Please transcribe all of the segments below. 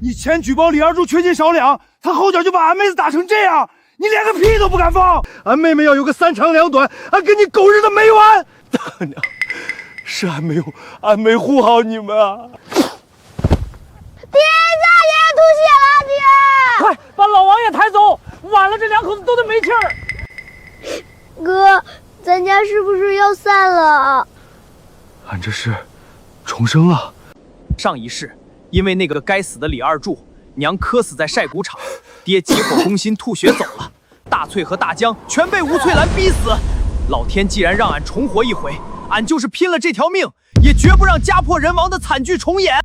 你前举报李二柱缺斤少两，他后脚就把俺妹子打成这样，你连个屁都不敢放！俺妹妹要有个3长2短，俺跟你狗日的没完！大娘，是俺没护好你们啊！爹，家爷爷吐血了，爹！快把老王爷抬走，晚了这2口子都得没气儿。哥，咱家是不是要散了？俺这是重生了。上一世，因为那个该死的李二柱，娘磕死在晒谷场，爹急火攻心吐血走了，大翠和大江全被吴翠兰逼死。老天既然让俺重活一回，俺就是拼了这条命，也绝不让家破人亡的惨剧重演。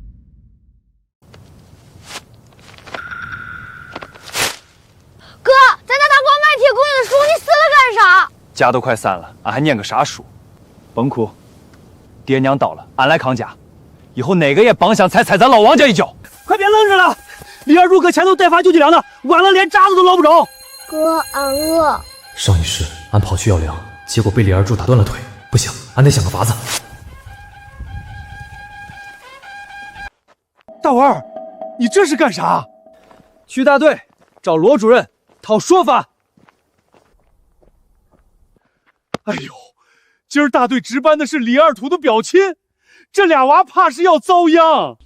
哥，咱家大光卖铁工的书，你死了干啥？家都快散了，俺还念个啥书？甭哭，爹娘倒了，俺来扛家。以后哪个也甭想踩咱老王家一脚！快别愣着了，李二柱搁前头代发救济粮呢，晚了连渣子都捞不着。哥，俺饿。上一世俺跑去要粮，结果被李二柱打断了腿，不行，俺得想个法子。大娃儿，你这是干啥？去大队找罗主任讨说法。哎呦，今儿大队值班的是李二土的表亲，这俩娃怕是要遭殃。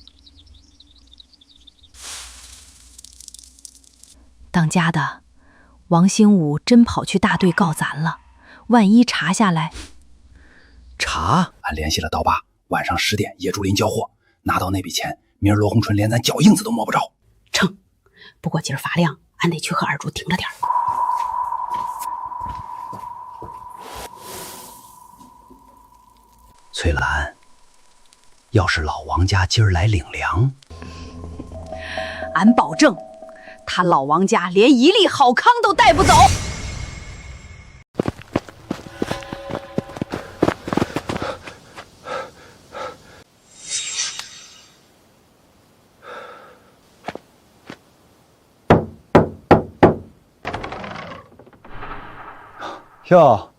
当家的，王兴武真跑去大队告咱了，万一查下来。查？俺联系了刀疤，晚上10点野猪林交货，拿到那笔钱，明儿罗红春连咱脚印子都摸不着。成，不过今儿发亮，俺得去和二柱盯着点儿。翠兰，要是老王家今儿来领粮，俺保证，他老王家连一粒好糠都带不走。哟，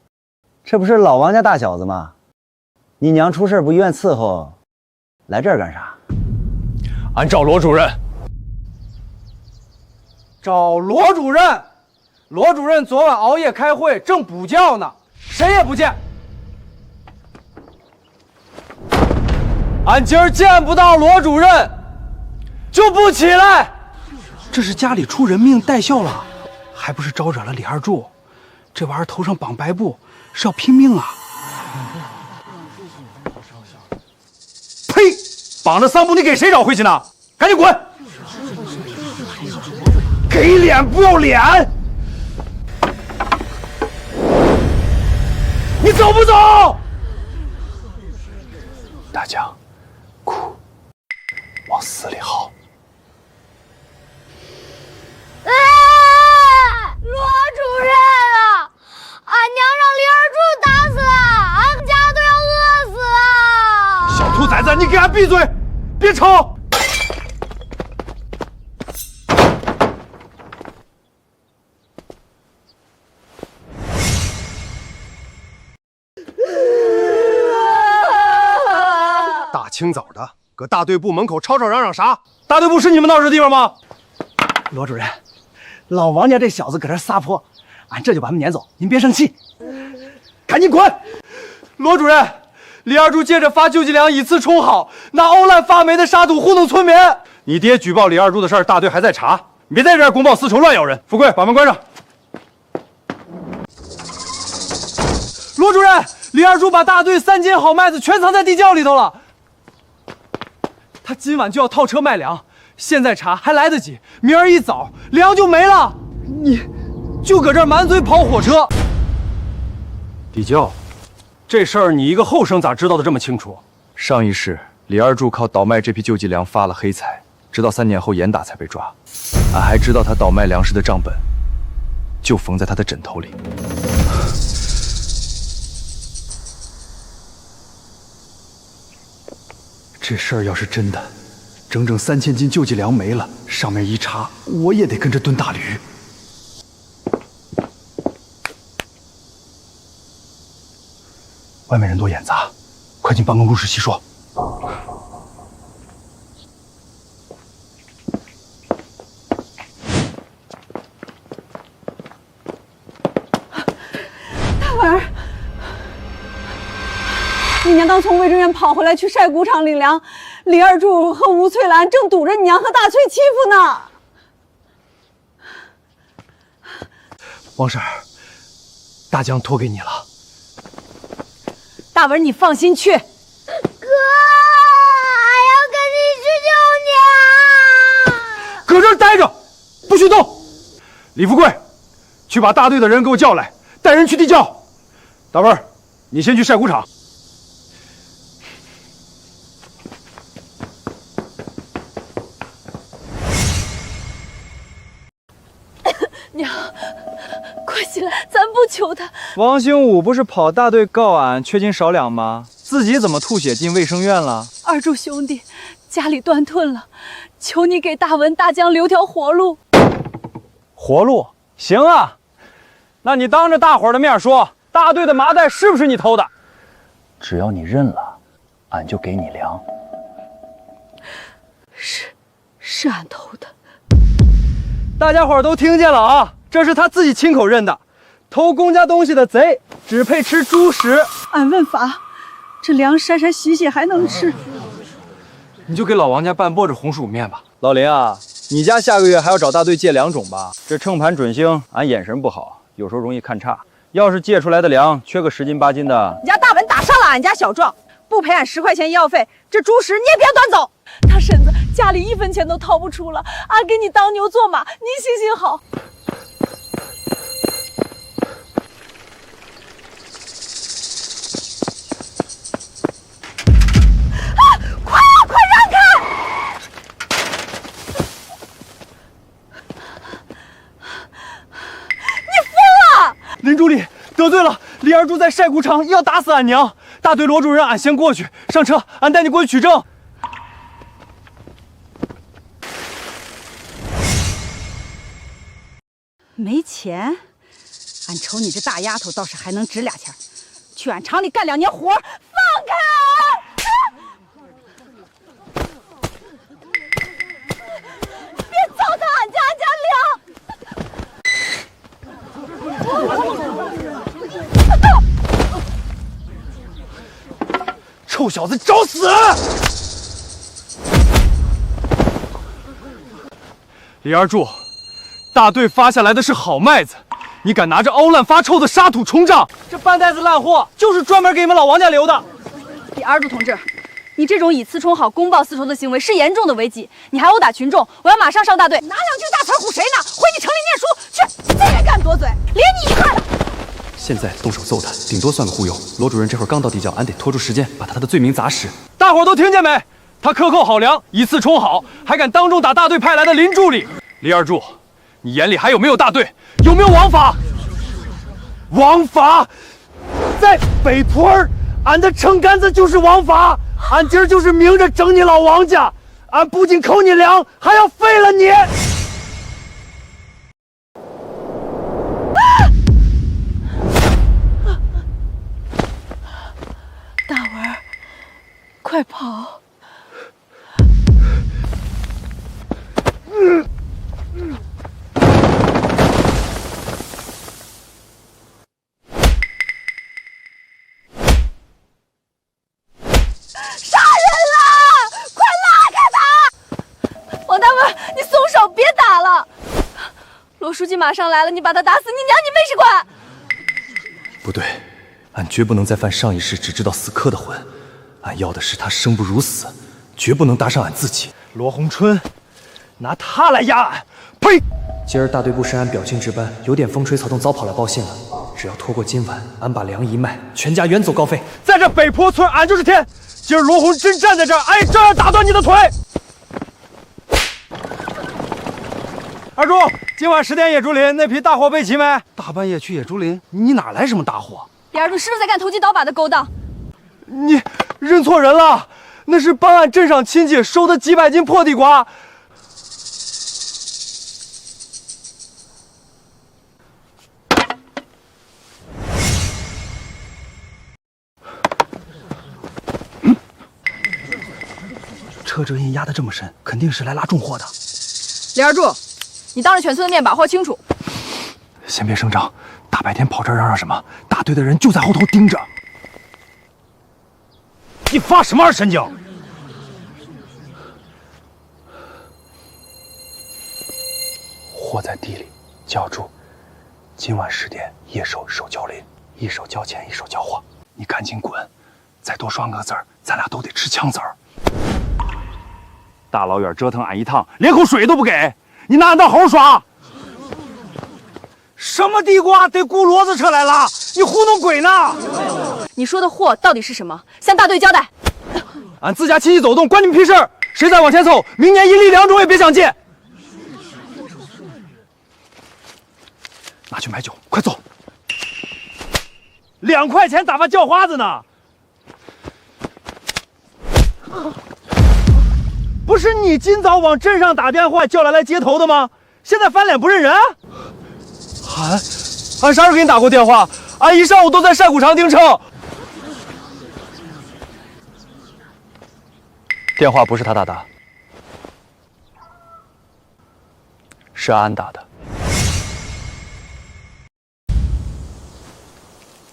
这不是老王家大小子吗？你娘出事不医院伺候，来这儿干啥？俺找罗主任。找罗主任？罗主任昨晚熬夜开会，正补觉呢，谁也不见。俺今儿见不到罗主任，就不起来。这是家里出人命带孝了，还不是招惹了李二柱？这玩意儿头上绑白布，是要拼命啊！呸！绑着丧布，你给谁找回去呢？赶紧滚！给脸不要脸！你走不走？大江，哭，往死里嚎。罗主任啊，俺娘让李二柱打死了，俺家都要饿死了！小兔崽子，你给俺闭嘴，别吵！大清早的，搁大队部门口吵吵嚷嚷啥？大队部是你们闹事的地方吗？罗主任，老王家这小子搁这撒泼，俺这就把他们撵走，您别生气。赶紧滚！罗主任，李二柱借着发救济粮以次充好，拿欧烂发霉的沙土糊弄村民。你爹举报李二柱的事儿，大队还在查，你别在这儿公报私仇，乱咬人。富贵，把门关上。罗主任，李二柱把大队3斤好麦子全藏在地窖里头了。他今晚就要套车卖粮，现在查还来得及，明儿一早粮就没了。你就搁这儿满嘴跑火车。地窖，这事儿你一个后生咋知道的这么清楚？上一世，李二柱靠倒卖这批救济粮发了黑财，直到3年后严打才被抓。俺还知道他倒卖粮食的账本，就缝在他的枕头里。这事儿要是真的，整整3000斤救济粮没了，上面一查，我也得跟着蹲大驴。外面人多眼杂，快进办公室细说。文，你娘刚从卫生院跑回来，去晒谷场领粮。李二柱和吴翠兰正堵着你娘和大翠欺负呢。王婶儿，大江托给你了。大文，你放心去。哥，俺要跟你去救娘。搁这儿待着，不许动。李富贵，去把大队的人给我叫来，带人去地窖。大文，你先去晒谷场。娘，快起来，咱不求他。王兴武不是跑大队告俺缺斤少两吗？自己怎么吐血进卫生院了？二柱兄弟，家里断盾了，求你给大文、大江留条活路。活路？行啊，那你当着大伙儿的面说，大队的麻袋是不是你偷的？只要你认了，俺就给你粮。是俺偷的。大家伙儿都听见了啊！这是他自己亲口认的，偷公家东西的贼只配吃猪食。俺问法，这粮晒晒洗洗还能吃？你就给老王家办簸箕红薯面吧。老林啊，你家下个月还要找大队借粮种吧？这秤盘准星，俺眼神不好，有时候容易看差。要是借出来的粮缺个10斤8斤的，你家大文打伤了俺家小壮，不赔俺10块钱医药费，这猪食你也别端走。他婶子家里1分钱都掏不出了，俺给你当牛做马，你行行好。快让开！你疯了！林助理得罪了，李二柱在晒谷场要打死俺娘。大队罗主任，俺先过去，上车，俺带你过去取证。没钱，俺瞅你这大丫头倒是还能值俩钱，去俺厂里干2年活，放开俺！别糟蹋俺家粮！臭小子，找死！李二柱，大队发下来的是好麦子，你敢拿着凹烂发臭的沙土冲账？这半袋子烂货就是专门给你们老王家留的。李二柱同志，你这种以次充好、公报私仇的行为是严重的违纪，你还殴打群众，我要马上上大队。拿2句大词唬谁呢？回你城里念书去！再也敢多嘴，连你一块的！现在动手揍他，顶多算个忽悠。罗主任这会儿刚到地窖，俺得拖住时间把他的罪名砸实。大伙儿都听见没？他克扣好粮，以次充好，还敢当众打大队派来的林助理。李二柱，你眼里还有没有大队？有没有王法？王法，在北坡儿，俺的秤杆子就是王法。俺今儿就是明着整你老王家，俺不仅扣你粮，还要废了你。大文，快跑！杀人了！快拉开他！王大文，你松手，别打了。罗书记马上来了，你把他打死，你娘你没事管。不对，俺绝不能再犯上一世只知道死磕的魂。俺要的是他生不如死，绝不能搭上俺自己。罗洪春，拿他来压俺！呸！今儿大队部是俺表亲值班，有点风吹草动早跑来报信了。只要拖过今晚，俺把粮一卖，全家远走高飞。在这北坡村，俺就是天。今儿罗洪真站在这儿，俺也照样打断你的腿。二柱，今晚10点野竹林那批大货备齐没？大半夜去野竹林，你哪来什么大货？李二柱是不是在干投机倒把的勾当？你认错人了，那是帮俺镇上亲戚收的几百斤破地瓜。车辙印压得这么深，肯定是来拉重货的。李二柱，你当着全村的面把话清楚。先别声张，大大白天跑这儿嚷嚷什么？大队的人就在后头盯着。你发什么二神经？货在地里，叫住。今晚10点，夜守守交林，一手交钱，一手交货。你赶紧滚！再多说个字儿，咱俩都得吃枪子儿。大老远折腾俺一趟，连口水都不给，你拿俺当猴耍？什么地瓜得雇骡子车来拉？你糊弄鬼呢？你说的货到底是什么？向大队交代。俺自家亲戚走动，关你们屁事！谁再往前凑，明年1粒2种也别想进。拿去买酒，快走！2块钱打发叫花子呢？不是你今早往镇上打电话叫来接头的吗？现在翻脸不认人？俺啥时候给你打过电话？俺一上午都在晒谷场盯车。电话不是他打的，是安打的。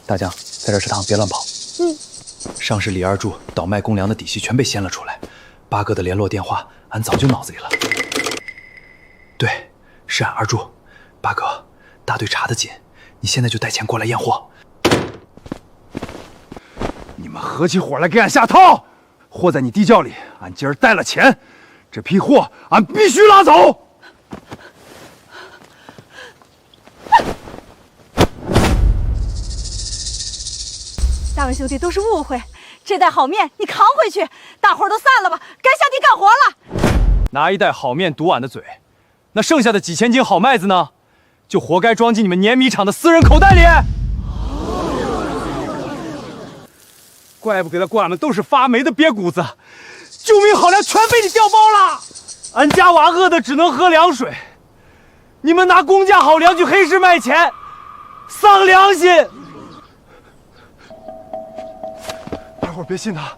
大将，在这食堂别乱跑。上士李二柱倒卖公粮的底细全被掀了出来，八哥的联络电话俺早就脑子里了。对，是俺二柱。八哥，大队查得紧，你现在就带钱过来验货。你们合起伙来给俺下套！货在你地窖里，俺今儿带了钱，这批货俺必须拉走。大文兄弟都是误会，这袋好面你扛回去，大伙儿都散了吧，该下地干活了。拿一袋好面堵俺的嘴，那剩下的几千斤好麦子呢？就活该装进你们碾米厂的私人口袋里。怪不得俺们都是发霉的瘪谷子，救命好粮全被你调包了。俺家娃饿的只能喝凉水，你们拿公家好粮去黑市卖钱，丧良心！大伙儿别信他，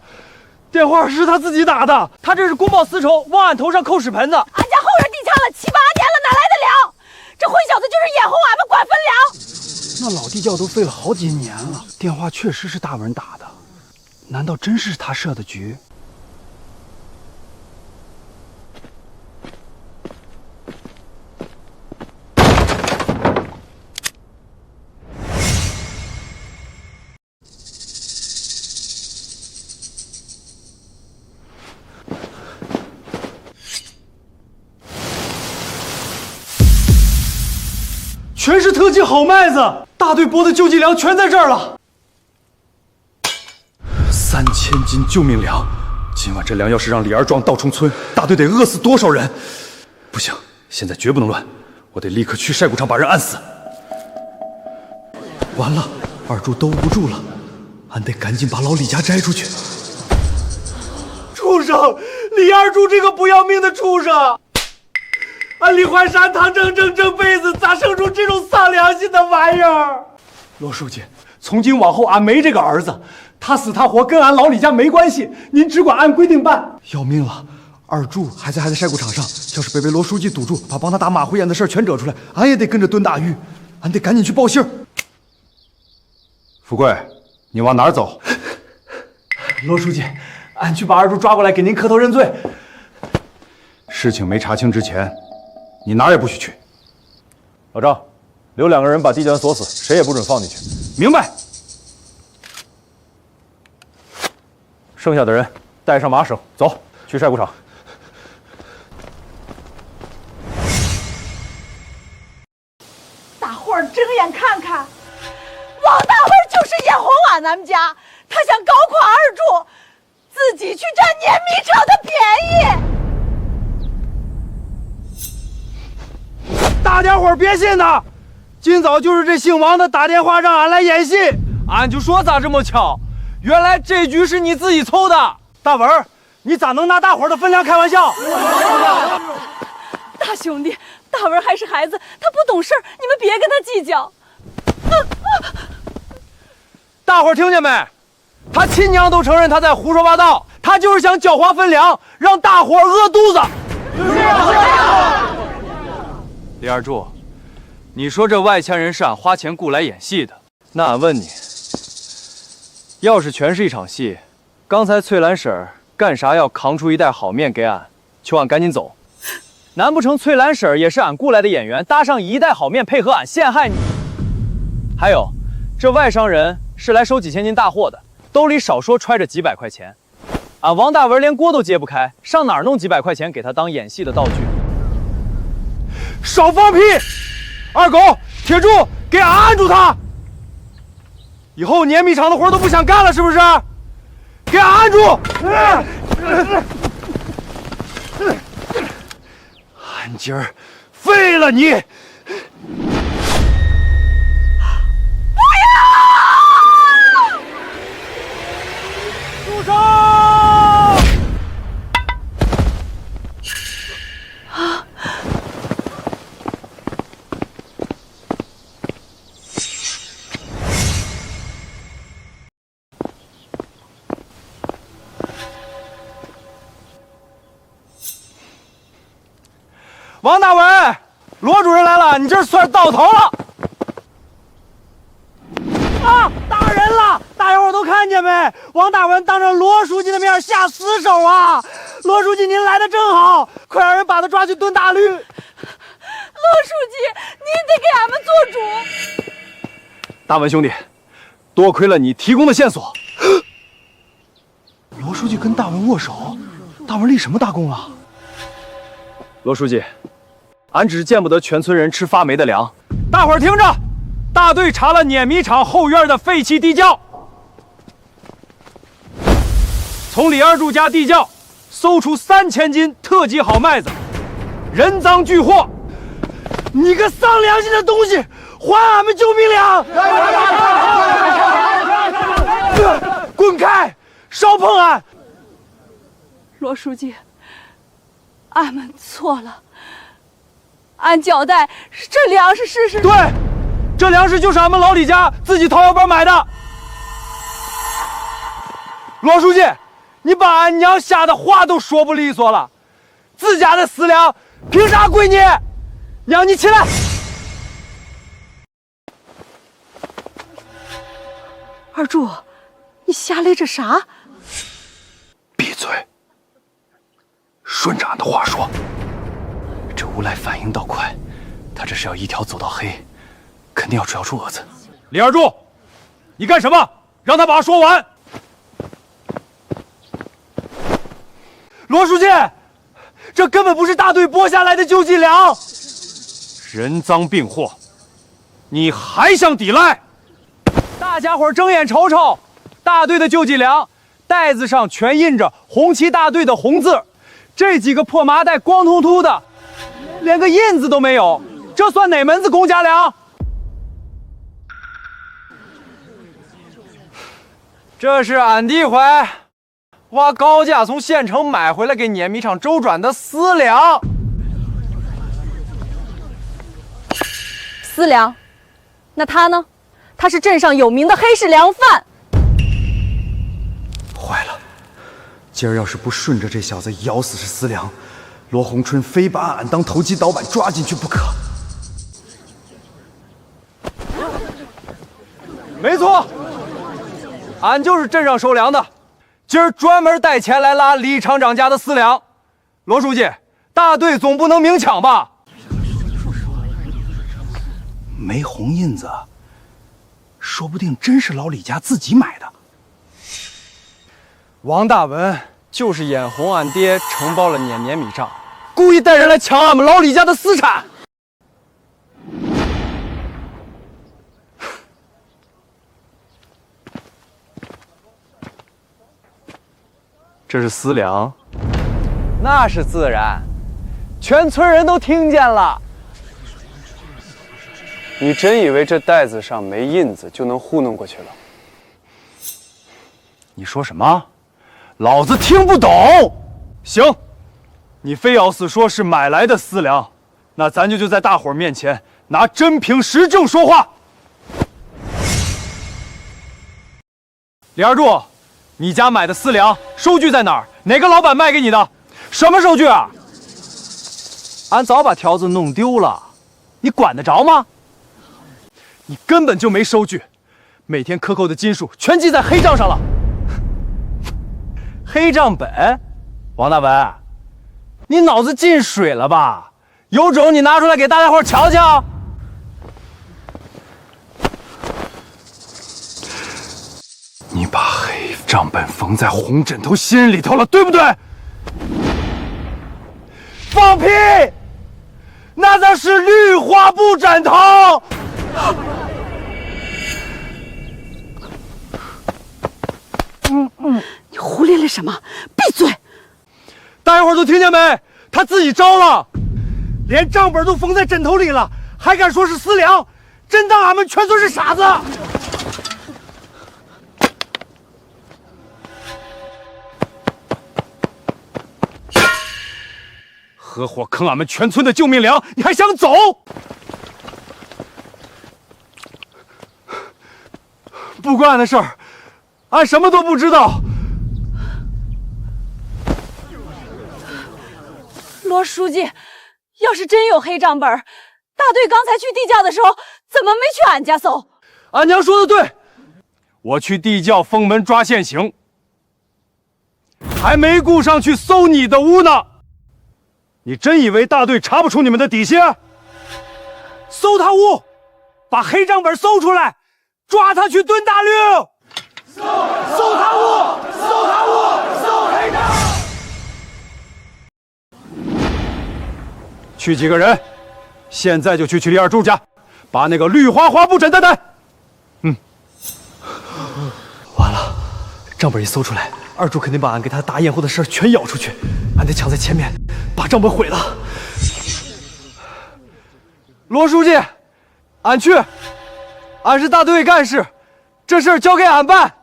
电话是他自己打的，他这是公报私仇，往俺头上扣屎盆子。俺家后院地掐了7、8年了，哪来的粮？这混小子就是眼红俺们管分粮。那老地窖都废了好几年了，电话确实是大文打的，难道真是他设的局？全是特级好麦子，大队拨的救济粮全在这儿了。3000斤救命粮，今晚这粮要是让李二壮到冲村，大队得饿死多少人？不行，现在绝不能乱，我得立刻去晒谷场把人按死。完了，二柱兜不住了，俺得赶紧把老李家摘出去。畜生！李二柱这个不要命的畜生！俺李怀山堂整辈子，咋生出这种丧良心的玩意儿？罗书记，从今往后俺没这个儿子，他死他活跟俺老李家没关系，您只管按规定办。要命了！二柱还在晒谷场上，要是被罗书记堵住，把帮他打马虎眼的事全惹出来，俺也得跟着蹲大狱。俺得赶紧去报信儿。富贵，你往哪儿走？罗书记，俺去把二柱抓过来给您磕头认罪。事情没查清之前，你哪儿也不许去。老张，留2个人把地窖锁死，谁也不准放进去。明白。剩下的人带上麻绳，走去晒谷场。大伙儿睁眼看看，王大文就是眼红咱们家，他想搞垮二柱，自己去占碾米厂的便宜。大家伙儿别信他，今早就是这姓王的打电话让俺来演戏，俺就说咋这么巧，原来这局是你自己凑的。大文，你咋能拿大伙儿的分量开玩笑？大兄弟，大文还是孩子，他不懂事儿，你们别跟他计较。大伙儿听见没？他亲娘都承认他在胡说八道，他就是想狡猾分粮，让大伙儿饿肚子。李二柱，你说这外乡人是俺花钱雇来演戏的，那俺问你，要是全是一场戏，刚才翠兰婶儿干啥要扛出一袋好面给俺，求俺赶紧走？难不成翠兰婶儿也是俺雇来的演员，搭上一袋好面配合俺陷害你？还有，这外商人是来收几千斤大货的，兜里少说揣着几百块钱，俺王大文连锅都揭不开，上哪儿弄几百块钱给他当演戏的道具？少放屁！二狗，铁柱，给俺按住他！以后碾米厂的活都不想干了，是不是？给俺按住！俺今儿废了你！不要！住手！王大文，罗主任来了，你这算到头了。啊！打人了！大家伙都看见没？王大文当着罗书记的面下死手啊！罗书记您来的正好，快让人把他抓去蹲大驴。罗书记，您得给俺们做主。大文兄弟，多亏了你提供的线索。罗书记跟大文握手，大文立什么大功了？罗书记，俺只是见不得全村人吃发霉的粮。大伙儿听着，大队查了碾米厂后院的废弃地窖，从李二柱家地窖搜出3000斤特级好麦子，人赃俱获。你个丧良心的东西，还俺们救命粮！滚开！少碰俺！罗书记，俺们错了。俺交代，这粮食是……对，这粮食就是俺们老李家自己掏腰包买的。罗书记，你把俺娘吓得话都说不利索了，自家的私粮凭啥归你？娘，你起来！二柱，你瞎来这啥？闭嘴！顺着俺的话说，这无赖反应倒快，他这是要一条走到黑，肯定要抓住蛾子。李二柱，你干什么？让他把话说完。罗书记，这根本不是大队拨下来的救济粮，人赃并获，你还想抵赖？大家伙睁眼瞅瞅，大队的救济粮袋子上全印着红旗大队的红字，这几个破麻袋光秃秃的，连个印子都没有，这算哪门子公家粮？这是俺弟怀挖高价从县城买回来给碾米厂周转的私粮。私粮？那他呢？他是镇上有名的黑市粮贩。坏了，今儿要是不顺着这小子咬死是私粮，罗洪春非把俺当投机倒把抓进去不可。没错，俺就是镇上收粮的，今儿专门带钱来拉李厂长家的私粮。罗书记，大队总不能明抢吧？没红印子，说不定真是老李家自己买的。王大文就是眼红俺爹承包了碾米厂，故意带人来抢俺们老李家的私产。这是私粮，那是自然，全村人都听见了。你真以为这袋子上没印子就能糊弄过去了？你说什么？老子听不懂。行，你非要死说是买来的私粮，那咱就在大伙儿面前拿真凭实证说话。李二柱，你家买的私粮收据在哪儿？哪个老板卖给你的？什么收据啊？俺早把条子弄丢了，你管得着吗？你根本就没收据，每天克扣的金数全记在黑账上了。黑账本，王大文，你脑子进水了吧？有种你拿出来给大家伙瞧瞧。你把黑账本缝在红枕头心里头了，对不对？放屁！那才是绿花布枕头。你胡咧咧什么？闭嘴！大家伙都听见没？他自己招了，连账本都缝在枕头里了，还敢说是私粮，真当俺们全村是傻子？合伙坑俺们全村的救命粮，你还想走？不关俺的事儿，俺什么都不知道。罗书记，要是真有黑账本，大队刚才去地窖的时候，怎么没去俺家搜？俺娘说的对，我去地窖封门抓现行，还没顾上去搜你的屋呢。你真以为大队查不出你们的底细？搜他屋，把黑账本搜出来，抓他去蹲大狱。搜他屋，搜他屋，搜黑账。去几个人，现在就去李二柱家，把那个绿花花布枕带带。完了，账本一搜出来，二柱肯定把俺给他打掩护的事全咬出去，俺得抢在前面，把账本毁了。罗书记，俺去，俺是大队干事，这事儿交给俺办。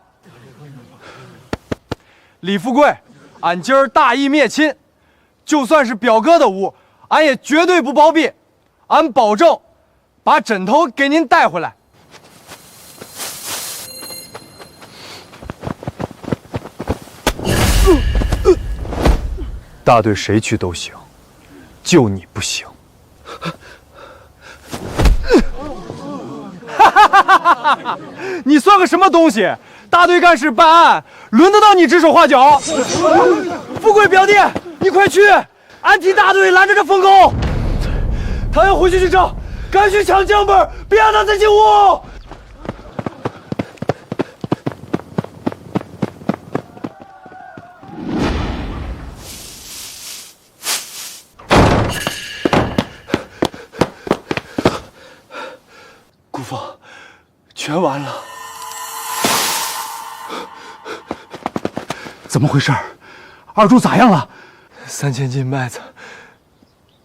李富贵，俺今儿大义灭亲，就算是表哥的屋，俺也绝对不包庇，俺保证把枕头给您带回来。大队谁去都行，就你不行。你算个什么东西？大队干事办案，轮得到你指手画脚？富贵表弟，你快去！俺替大队拦着这疯狗，他要回去找，赶去抢账本，别让他再进屋。姑父，全完了。怎么回事？二柱咋样了？3000斤麦子，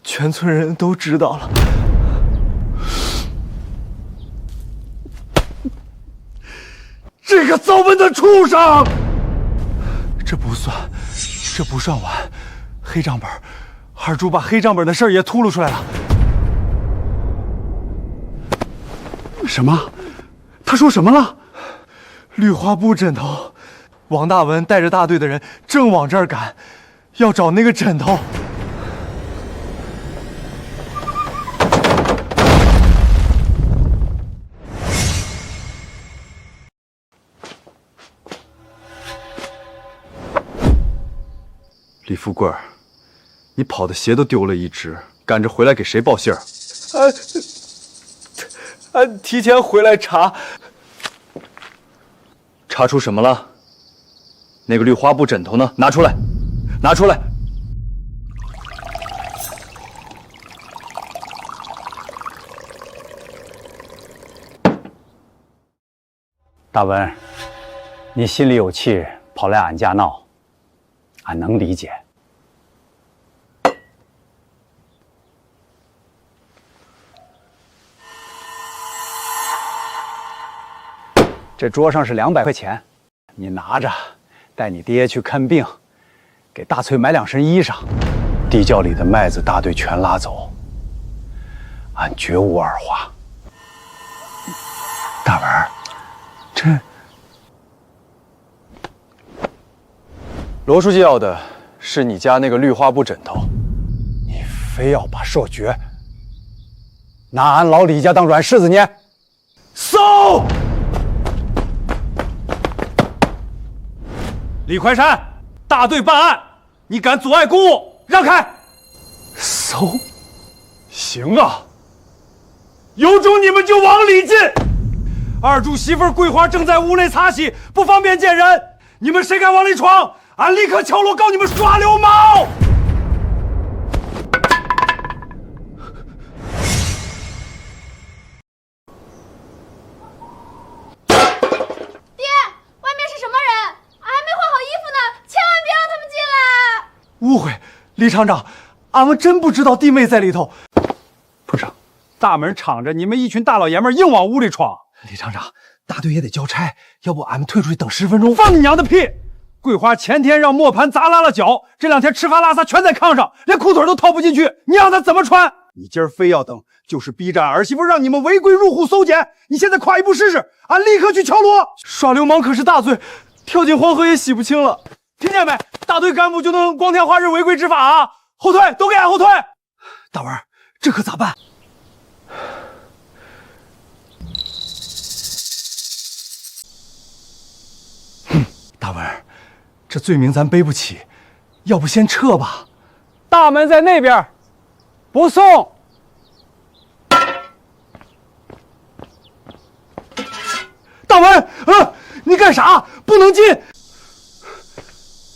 全村人都知道了。这个糟闷的畜生！这不算完，黑账本，二柱把黑账本的事儿也秃噜出来了。什么？他说什么了？绿花布枕头，王大文带着大队的人正往这儿赶，要找那个枕头。李富贵，你跑的鞋都丢了一只，赶着回来给谁报信儿？俺提前回来查，查出什么了？那个绿花布枕头呢？拿出来，拿出来！大文，你心里有气，跑来俺家闹，俺能理解。这桌上是200块钱，你拿着，带你爹去看病，给大翠买2身衣裳。地窖里的麦子，大队全拉走，俺绝无二话。大文，这罗书记要的是你家那个绿花布枕头，你非要把寿爵拿俺老李家当软柿子捏？搜！李快山，大队办案，你敢阻碍公务，让开！搜，行啊，有种你们就往里进。二柱媳妇桂花正在屋内擦洗，不方便见人。你们谁敢往里闯，俺立刻敲锣告你们耍流氓！爹，外面是什么人？俺还没换好衣服呢，千万别让他们进来！误会，李厂长，俺们真不知道弟妹在里头。部长，大门敞着，你们一群大老爷们硬往屋里闯。李厂长，大队也得交差，要不俺们退出去等10分钟？放你娘的屁！桂花前天让磨盘砸烂了脚，这2天吃喝拉撒全在炕上，连裤腿都套不进去，你让他怎么穿？你今儿非要等，就是逼着俺儿媳妇让你们违规入户搜检。你现在跨一步试试，俺立刻去敲锣。耍流氓可是大罪，跳进黄河也洗不清了。听见没？大队干部就能光天化日违规执法啊！后退，都给俺后退！大文，这可咋办？大文，这罪名咱背不起，要不先撤吧？大门在那边，不送。大文，你干啥？不能进！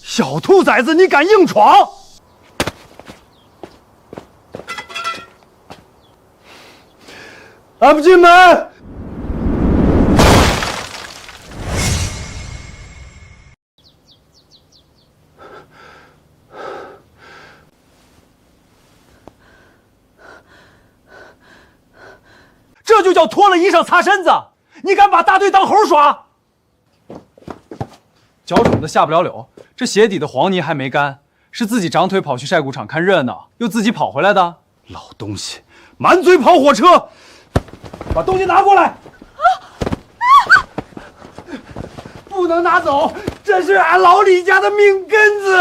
小兔崽子，你敢硬闯！俺不进门！这就叫脱了衣裳擦身子！你敢把大队当猴耍？脚肿的下不了柳，这鞋底的黄泥还没干，是自己长腿跑去晒谷场看热闹，又自己跑回来的。老东西，满嘴跑火车！把东西拿过来！不能拿走，这是俺老李家的命根子，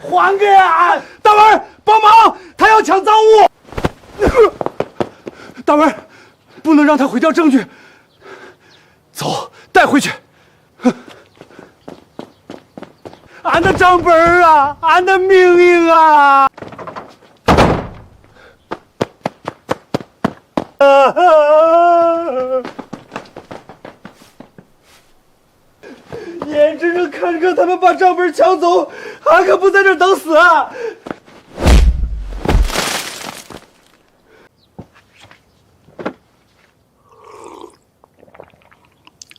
还给俺！大文，帮忙，他要抢赃物！大文，不能让他毁掉证据。走，带回去。俺的账本啊，俺的命运啊！眼睁睁看着他们把账本抢走，俺可不在这儿等死啊！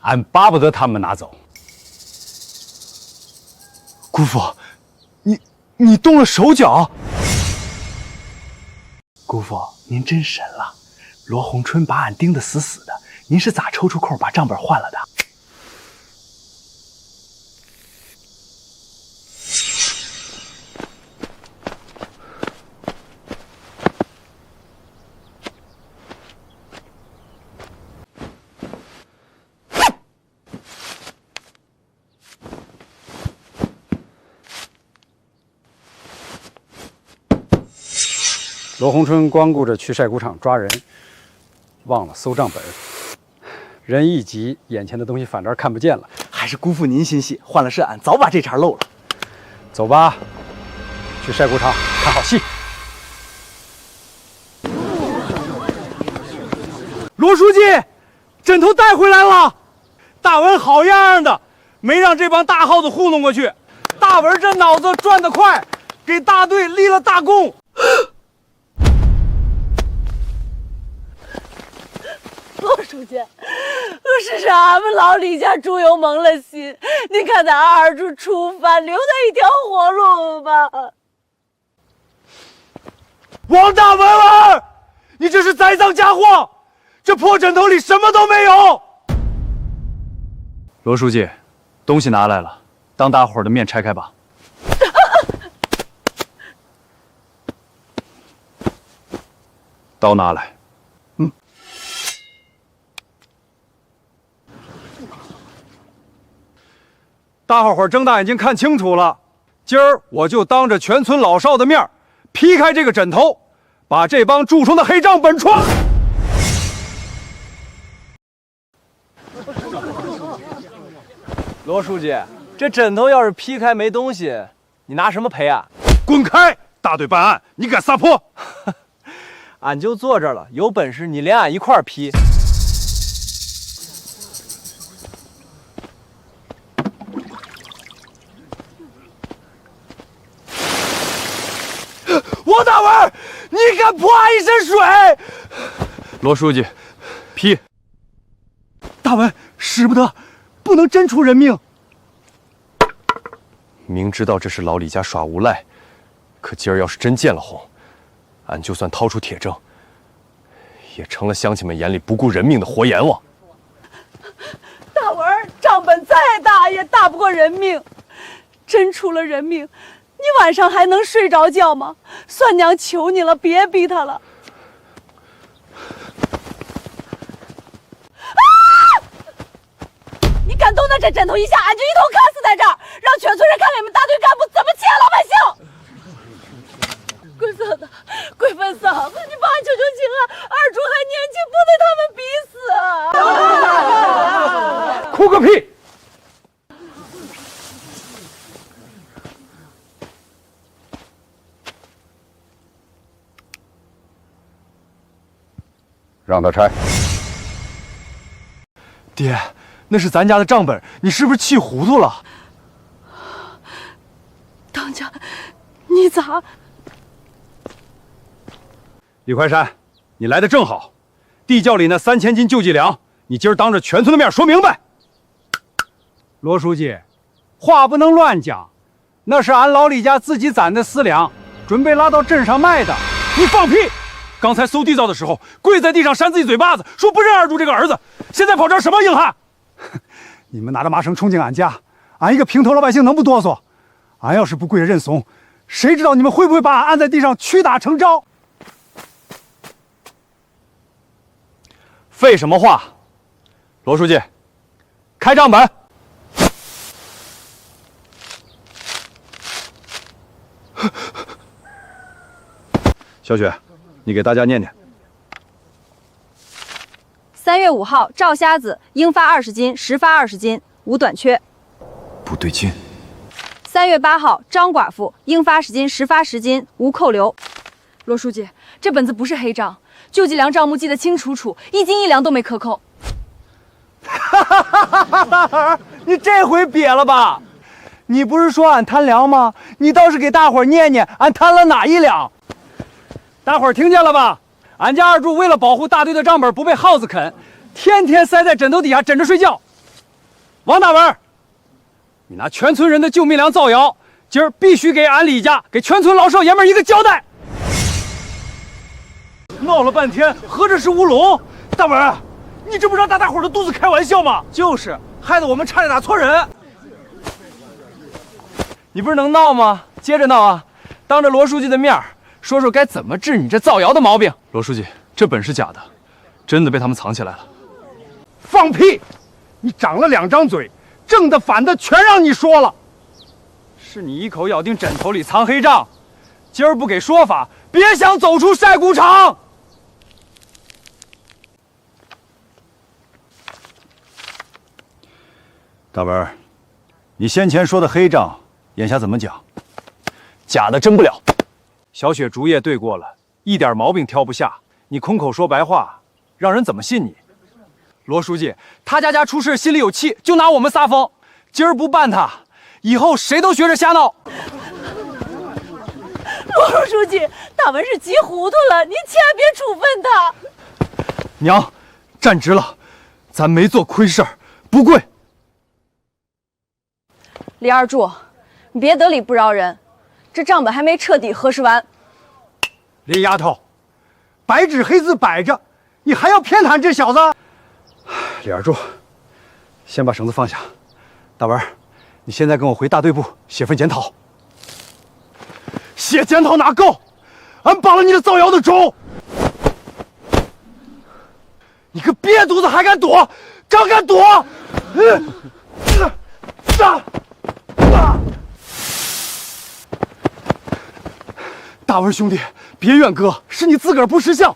俺巴不得他们拿走。姑父，你动了手脚。姑父，您真神了！罗洪春把俺盯得死死的，您是咋抽出空把账本换了的？罗洪春光顾着去晒谷场抓人，忘了搜账本。人一急，眼前的东西反而看不见了。还是姑父您心细，换了是俺早把这茬漏了。走吧，去晒谷场看好戏。罗书记，枕头带回来了。大文好样的，没让这帮大耗子糊弄过去。大文这脑子转得快，给大队立了大功。罗书记，可是俺们老李家猪油蒙了心，你看咱二柱出犯，留他一条活路吧。王大文儿，你这是栽赃嫁祸，这破枕头里什么都没有。罗书记，东西拿来了，当大伙儿的面拆开吧。刀拿来。大伙儿睁大眼睛看清楚了，今儿我就当着全村老少的面劈开这个枕头，把这帮蛀虫的黑账本穿。罗书记，这枕头要是劈开没东西，你拿什么赔啊？滚开！大队办案，你敢撒泼？俺就坐这儿了，有本事你连俺一块儿劈！王大文，你敢泼俺一身水？罗书记，批。大文，使不得，不能真出人命。明知道这是老李家耍无赖，可今儿要是真见了红，俺就算掏出铁证，也成了乡亲们眼里不顾人命的活阎王。大文，账本再大也大不过人命，真出了人命，你晚上还能睡着觉吗？算娘求你了，别逼他了。啊！你敢动那这枕头一下，俺就一头砍死在这儿，让全村人看看你们大队干部怎么欺压老百姓！龟嫂子，贵芬嫂子，你帮俺求求情啊！二柱还年轻，不能他们逼死啊！哭个屁！让他拆。爹，那是咱家的账本，你是不是气糊涂了？当家，你咋？李怀山，你来的正好，地窖里那3000斤救济粮，你今儿当着全村的面说明白。罗书记，话不能乱讲，那是俺老李家自己攒的私粮，准备拉到镇上卖的。你放屁！刚才搜地窖的时候，跪在地上扇自己嘴巴子，说不认二柱这个儿子，现在跑这儿什么硬汉？你们拿着麻绳冲进俺家，俺一个平头老百姓能不哆嗦？俺要是不跪着认怂，谁知道你们会不会把俺按在地上屈打成招？废什么话！罗书记，开账本。小雪，你给大家念念。3月5号，赵瞎子应发20斤，实发20斤，无短缺。不对劲。3月8号，张寡妇应发10斤，实发10斤，无扣留。罗书记，这本子不是黑账，救济粮账目记得清楚楚，1斤1两都没克扣。你这回瘪了吧？你不是说俺贪粮吗？你倒是给大伙儿念念，俺贪了哪1两？大伙儿听见了吧？俺家二柱为了保护大队的账本不被耗子啃，天天塞在枕头底下枕着睡觉。王大文，你拿全村人的救命粮造谣，今儿必须给俺李家、给全村老少爷们一个交代。闹了半天，合着是乌龙。大文，你这不让大伙儿的肚子开玩笑吗？就是，害得我们差点打错人。你不是能闹吗？接着闹啊！当着罗书记的面说说该怎么治你这造谣的毛病。罗书记，这本是假的，真的被他们藏起来了。放屁！你长了2张嘴，正的反的全让你说了。是你一口咬定枕头里藏黑账，今儿不给说法，别想走出晒谷场。大文，你先前说的黑账，眼下怎么讲？假的真不了。小雪竹叶对过了，一点毛病挑不下，你空口说白话，让人怎么信你？罗书记，他家出事心里有气，就拿我们撒疯。今儿不办他，以后谁都学着瞎闹。罗书记，大文是急糊涂了，您千万别处分他。娘，站直了，咱没做亏事儿，不跪。李二柱，你别得理不饶人，这账本还没彻底核实完。林丫头，白纸黑字摆着，你还要偏袒这小子？李二柱，先把绳子放下。大文，你现在跟我回大队部写份检讨。写检讨哪够？俺扒了你的造谣的种！你个瘪犊子还敢躲？敢敢躲！大文兄弟，别怨哥，是你自个儿不识相。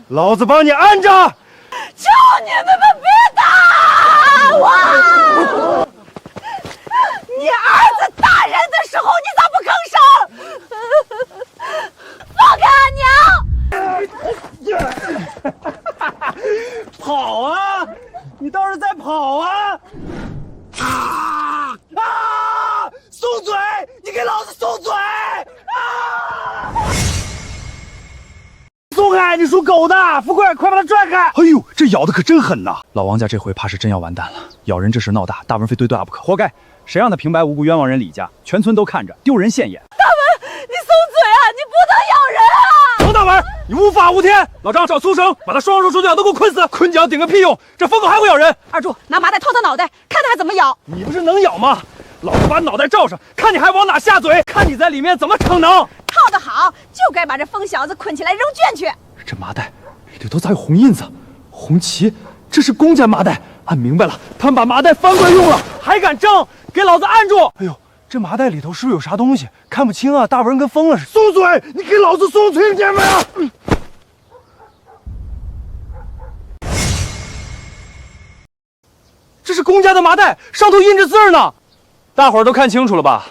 老子帮你按着！求你们别打我！你儿子打人的时候，你咋不吭声？放开俺娘！跑啊！你倒是在跑啊！松嘴！你给老子松嘴！松开！你属狗的！富贵，快把他拽开！哎呦，这咬的可真狠呐！老王家这回怕是真要完蛋了，咬人这事闹大，大文非对大不可。活该！谁让他平白无故冤枉人李家，全村都看着，丢人现眼。大文，你松嘴啊！你不能咬人啊！王大文，你无法无天！老张找苏绳，把他双手双脚都给我捆死！捆脚顶个屁用！这疯狗还会咬人！二柱，拿麻袋套他脑袋，看他还怎么咬！你不是能咬吗？老子把脑袋罩上，看你还往哪下嘴！看你在里面怎么逞能！套得好，就该把这疯小子捆起来扔圈去。这麻袋里头咋有红印子？红旗，这是公家麻袋。俺明白了，他们把麻袋翻过来用了，还敢争？给老子按住！哎呦，这麻袋里头是不是有啥东西？看不清啊，大文跟疯了似的。松嘴！你给老子松嘴，听见没有？这是公家的麻袋，上头印着字呢。大伙儿都看清楚了吧？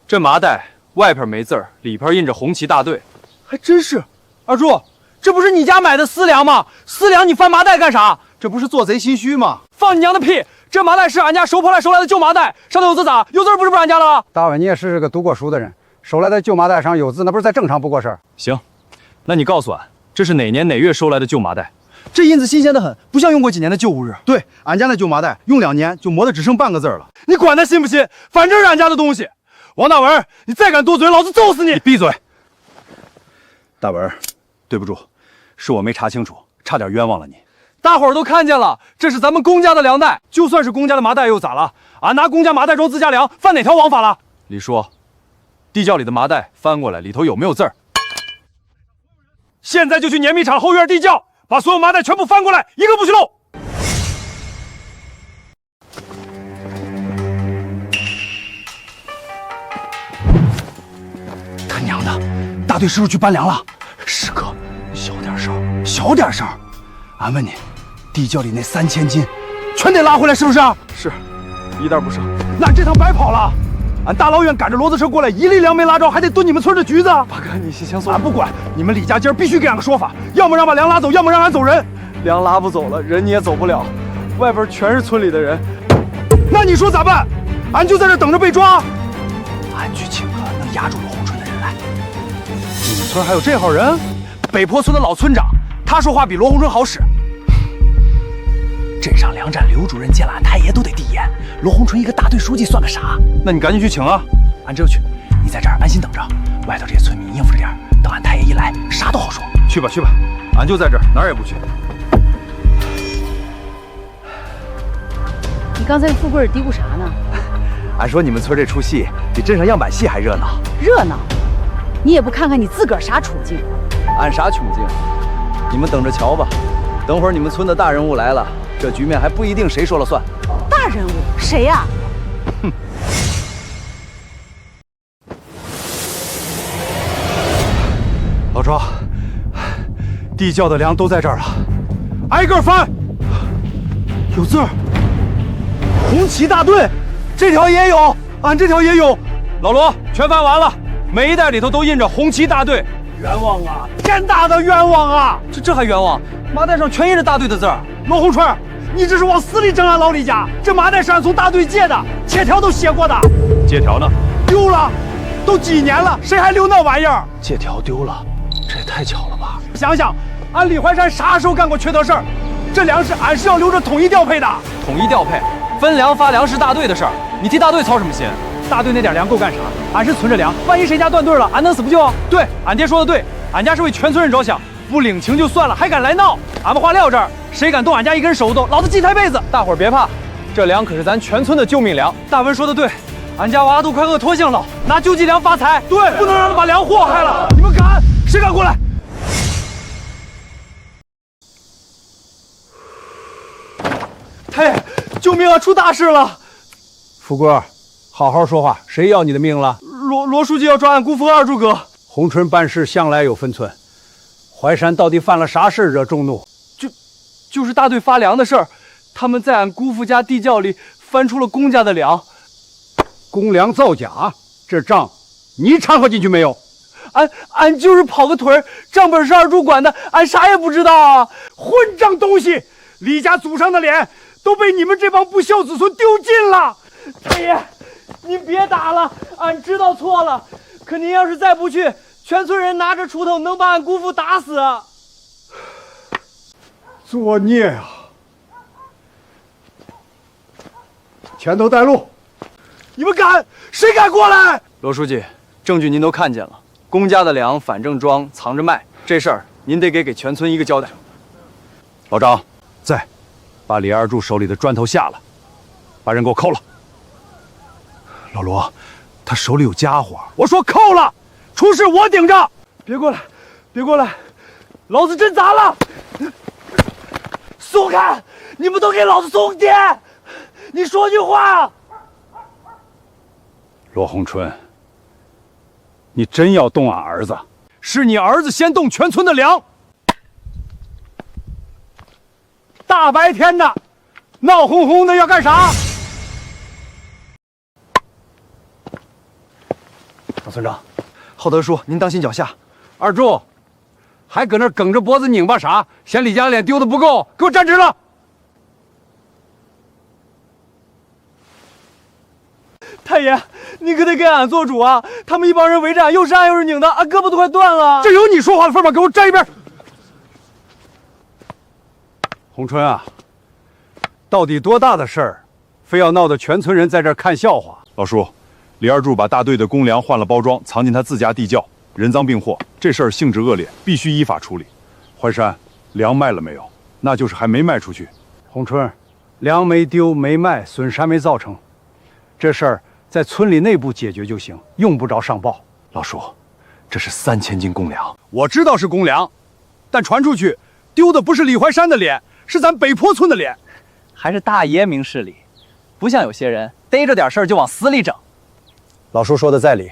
这麻袋外边没字儿，里边印着红旗大队。还真是。二柱，这不是你家买的私粮吗？私粮你翻麻袋干啥？这不是做贼心虚吗？放你娘的屁！这麻袋是俺家收破烂收来的旧麻袋，上头有字咋？有字不是俺家了？大伟，你也是个读过书的人，收来的旧麻袋上有字，那不是再正常不过事儿。行，那你告诉俺，这是哪年哪月收来的旧麻袋？这印子新鲜的很，不像用过几年的旧物日。对，俺家那旧麻袋用2年就磨得只剩半个字了。你管他信不信，反正是俺家的东西。王大文，你再敢多嘴，老子揍死你！你闭嘴！大文，对不住，是我没查清楚，差点冤枉了你。大伙儿都看见了，这是咱们公家的粮袋，就算是公家的麻袋又咋了？俺拿公家麻袋装自家粮，犯哪条王法了？李叔，地窖里的麻袋翻过来，里头有没有字儿？现在就去碾米厂后院地窖，把所有麻袋全部翻过来，一个不许漏。他娘的，大队师傅去搬粮了。师哥，小点声，小点声。俺问你，地窖里那3000斤，全得拉回来，是不是？是，一袋不剩。那这趟白跑了。俺大老远赶着骡子车过来，一粒粮没拉着，还得蹲你们村的局子。大哥，你行行，俺不管，你们李家今儿必须给俺个说法，要么让把粮拉走，要么让俺走人。粮拉不走了，人你也走不了，外边全是村里的人。那你说咋办？俺就在这等着被抓。俺去请个能压住罗红春的人来。你们村还有这号人？北坡村的老村长，他说话比罗红春好使。镇上粮站刘主任见了俺太爷都得递烟，罗红春一个大队书记算个啥？那你赶紧去请啊！俺这就去，你在这儿安心等着，外头这些村民应付着点，等俺太爷一来，啥都好说。去吧去吧，俺就在这儿，哪儿也不去。你刚才跟富贵嘀咕啥呢？俺说你们村这出戏比镇上样板戏还热闹。热闹？你也不看看你自个儿啥处境？俺啥窘境？你们等着瞧吧，等会儿你们村的大人物来了，这局面还不一定谁说了算。大人物谁呀？哼！老庄，地窖的粮都在这儿了，挨个翻。有字儿，红旗大队，这条也有，俺这条也有。老罗，全翻完了，每一袋里头都印着红旗大队。冤枉啊！天大的冤枉啊！这还冤枉？麻袋上全印着大队的字儿。罗红春，你这是往死里整俺老李家！这麻袋是俺从大队借的，借条都写过的。借条呢？丢了，都几年了，谁还留那玩意儿？借条丢了，这也太巧了吧！想想，俺李怀山啥时候干过缺德事儿？这粮食俺是要留着统一调配的。统一调配，分粮发粮是大队的事儿，你替大队操什么心？大队那点粮够干啥？俺是存着粮，万一谁家断队了，俺能死不救？对，俺爹说的对，俺家是为全村人着想，不领情就算了，还敢来闹。俺们话撂这儿，谁敢动俺家一根手头，老子记他一辈子。大伙儿别怕，这粮可是咱全村的救命粮。大文说的对，俺家娃都快饿脱性了，拿救济粮发财。对，不能让他把粮祸害了。你们敢？谁敢过来？太爷，救命啊！出大事了！富贵，好好说话，谁要你的命了？罗书记要抓俺姑父和二柱哥。红春办事向来有分寸，淮山到底犯了啥事惹众怒？就是大队发粮的事儿，他们在俺姑父家地窖里翻出了公家的粮，公粮造假，这账你掺和进去没有？俺就是跑个腿儿，账本是二柱管的，俺啥也不知道啊！混账东西！李家祖上的脸都被你们这帮不孝子孙丢尽了！太爷，您别打了，俺知道错了。可您要是再不去，全村人拿着锄头能把俺姑父打死。作孽啊！前头带路，你们敢？谁敢过来？罗书记，证据您都看见了，公家的粮反正装，藏着卖，这事儿您得给全村一个交代。老张，在，把李二柱手里的砖头下了，把人给我扣了。老罗，他手里有家伙。我说扣了，出事我顶着。别过来，别过来，老子真砸了！松开！你们都给老子松点！你说句话。罗洪春，你真要动俺儿子？是你儿子先动全村的粮。大白天的，闹哄哄的要干啥？老村长，厚德叔，您当心脚下。二柱，还搁那梗着脖子拧巴啥？嫌李家脸丢的不够，给我站直了！太爷，你可得给俺做主啊！他们一帮人围着俺，又是按又是拧的，俺胳膊都快断了。这有你说话的份吗？给我站一边！洪春啊，到底多大的事儿，非要闹得全村人在这儿看笑话？老叔，李二柱把大队的公粮换了包装，藏进他自家地窖，人赃并获，这事儿性质恶劣，必须依法处理。淮山，粮卖了没有？那就是还没卖出去。洪春，粮没丢没卖，损失还没造成，这事儿在村里内部解决就行，用不着上报。老叔，这是3000斤公粮，我知道是公粮，但传出去丢的不是李淮山的脸，是咱北坡村的脸。还是大爷明事理，不像有些人逮着点事儿就往死里整。老叔说的在理，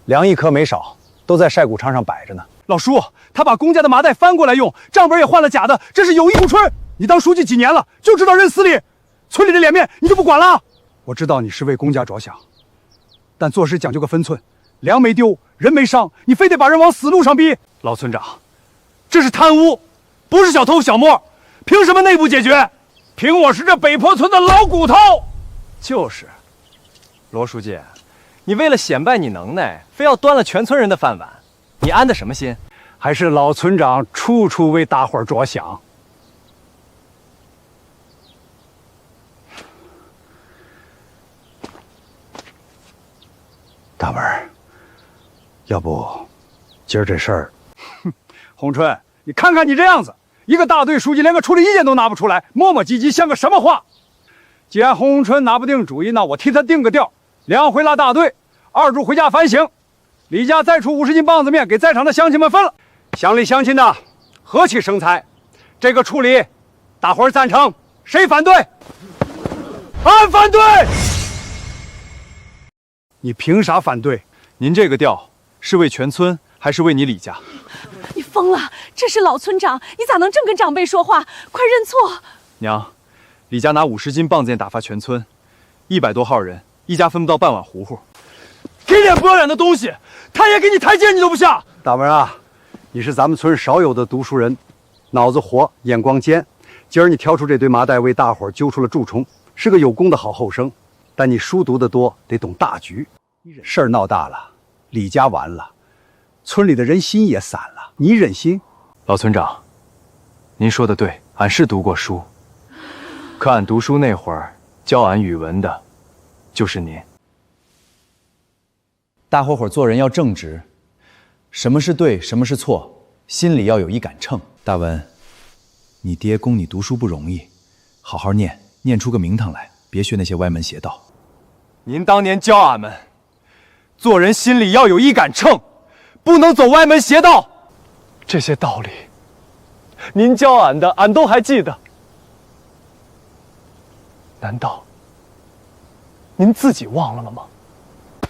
粮一颗没少，都在晒谷场上摆着呢。老叔，他把公家的麻袋翻过来用，账本也换了假的，这是有意鼓吹。你当书记几年了，就知道认死理，村里的脸面你就不管了？我知道你是为公家着想，但做事讲究个分寸，粮没丢，人没伤，你非得把人往死路上逼。老村长，这是贪污，不是小偷小摸，凭什么内部解决？凭我是这北坡村的老骨头。就是，罗书记，你为了显摆你能耐，非要端了全村人的饭碗，你安的什么心？还是老村长处处为大伙儿着想。大门儿，要不今儿这事儿，洪春，你看看你这样子，一个大队书记连个处理意见都拿不出来，磨磨唧唧像个什么话？既然洪春拿不定主意，那我替他定个调：粮回拉大队，二柱回家反省，李家再出50斤棒子面给在场的乡亲们分了。乡里乡亲的，和气生财。这个处理，大伙儿赞成，谁反对？俺反对。你凭啥反对？您这个调是为全村，还是为你李家？你疯了！这是老村长，你咋能这么跟长辈说话？快认错！娘，李家拿50斤棒子面打发全村，100多号人，一家分不到半碗糊糊。给脸不要脸的东西，他也给你台阶你都不下。大门啊，你是咱们村少有的读书人，脑子活，眼光尖。今儿你挑出这堆麻袋为大伙儿揪出了蛀虫，是个有功的好后生。但你书读得多，得懂大局。事儿闹大了，李家完了，村里的人心也散了，你忍心？老村长，您说的对，俺是读过书，可俺读书那会儿教俺语文的，就是您。大伙做人要正直，什么是对，什么是错，心里要有一杆秤。大文，你爹供你读书不容易，好好念，念出个名堂来，别学那些歪门邪道。您当年教俺们，做人心里要有一杆秤，不能走歪门邪道。这些道理，您教俺的，俺都还记得。难道您自己忘了吗？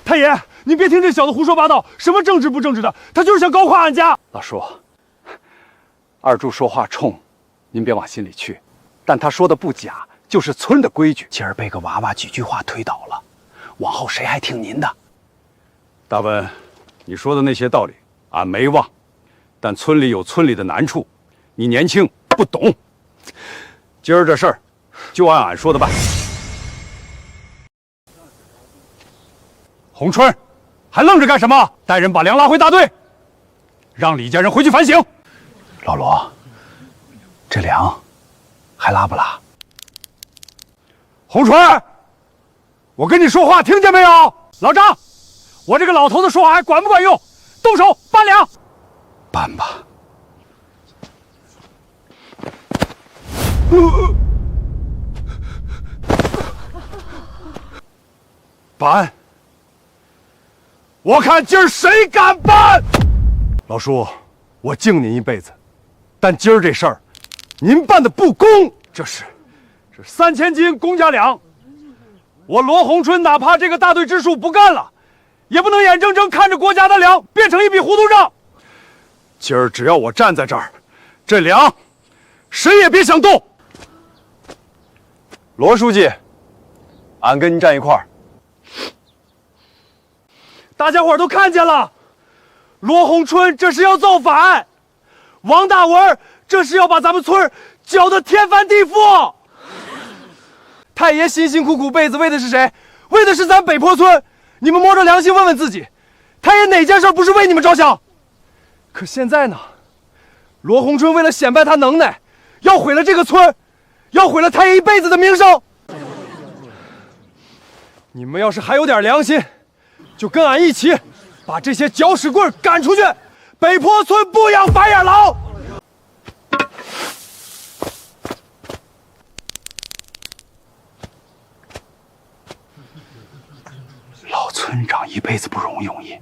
太爷，您别听这小子胡说八道，什么正直不正直的，他就是想搞垮俺家。老叔，二柱说话冲，您别往心里去，但他说的不假，就是村的规矩。今儿被个娃娃几句话推倒了，往后谁还听您的？大文，你说的那些道理，俺没忘，但村里有村里的难处，你年轻不懂。今儿这事儿，就按俺说的办。洪春，还愣着干什么？带人把粮拉回大队，让李家人回去反省。老罗，这粮还拉不拉？洪春，我跟你说话听见没有？老张，我这个老头子说话还管不管用？动手搬粮。搬吧。搬！我看今儿谁敢搬！老叔，我敬您一辈子，但今儿这事儿，您办的不公。这3000斤公家粮，我罗洪春哪怕这个大队支书不干了，也不能眼睁睁看着国家的粮变成一笔糊涂账。今儿只要我站在这儿，这粮谁也别想动。罗书记，俺跟您站一块儿。大家伙都看见了，罗洪春这是要造反，王大文这是要把咱们村搅得天翻地覆。太爷辛辛苦苦辈子为的是谁？为的是咱北坡村。你们摸着良心问问自己，太爷哪件事不是为你们着想？可现在呢，罗洪春为了显摆他能耐，要毁了这个村，要毁了太爷一辈子的名声。你们要是还有点良心，就跟俺一起把这些搅屎棍赶出去，北坡村不养白眼狼。老村长一辈子不容易，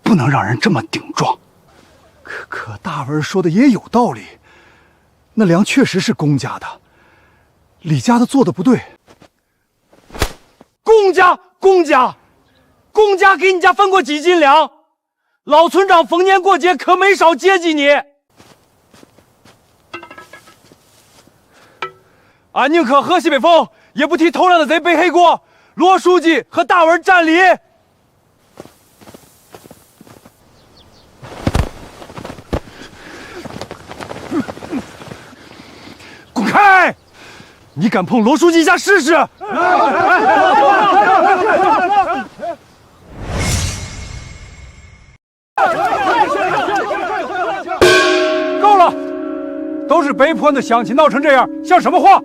不能让人这么顶撞。可大文说的也有道理，那粮确实是公家的，李家的做的不对。公家给你家分过几斤粮？老村长逢年过节可没少接济你。俺宁可喝西北风，也不替偷粮的贼背黑锅。罗书记和大文站礼。滚开！你敢碰罗书记一下试试？够了！都是北坡的乡亲，闹成这样，像什么话？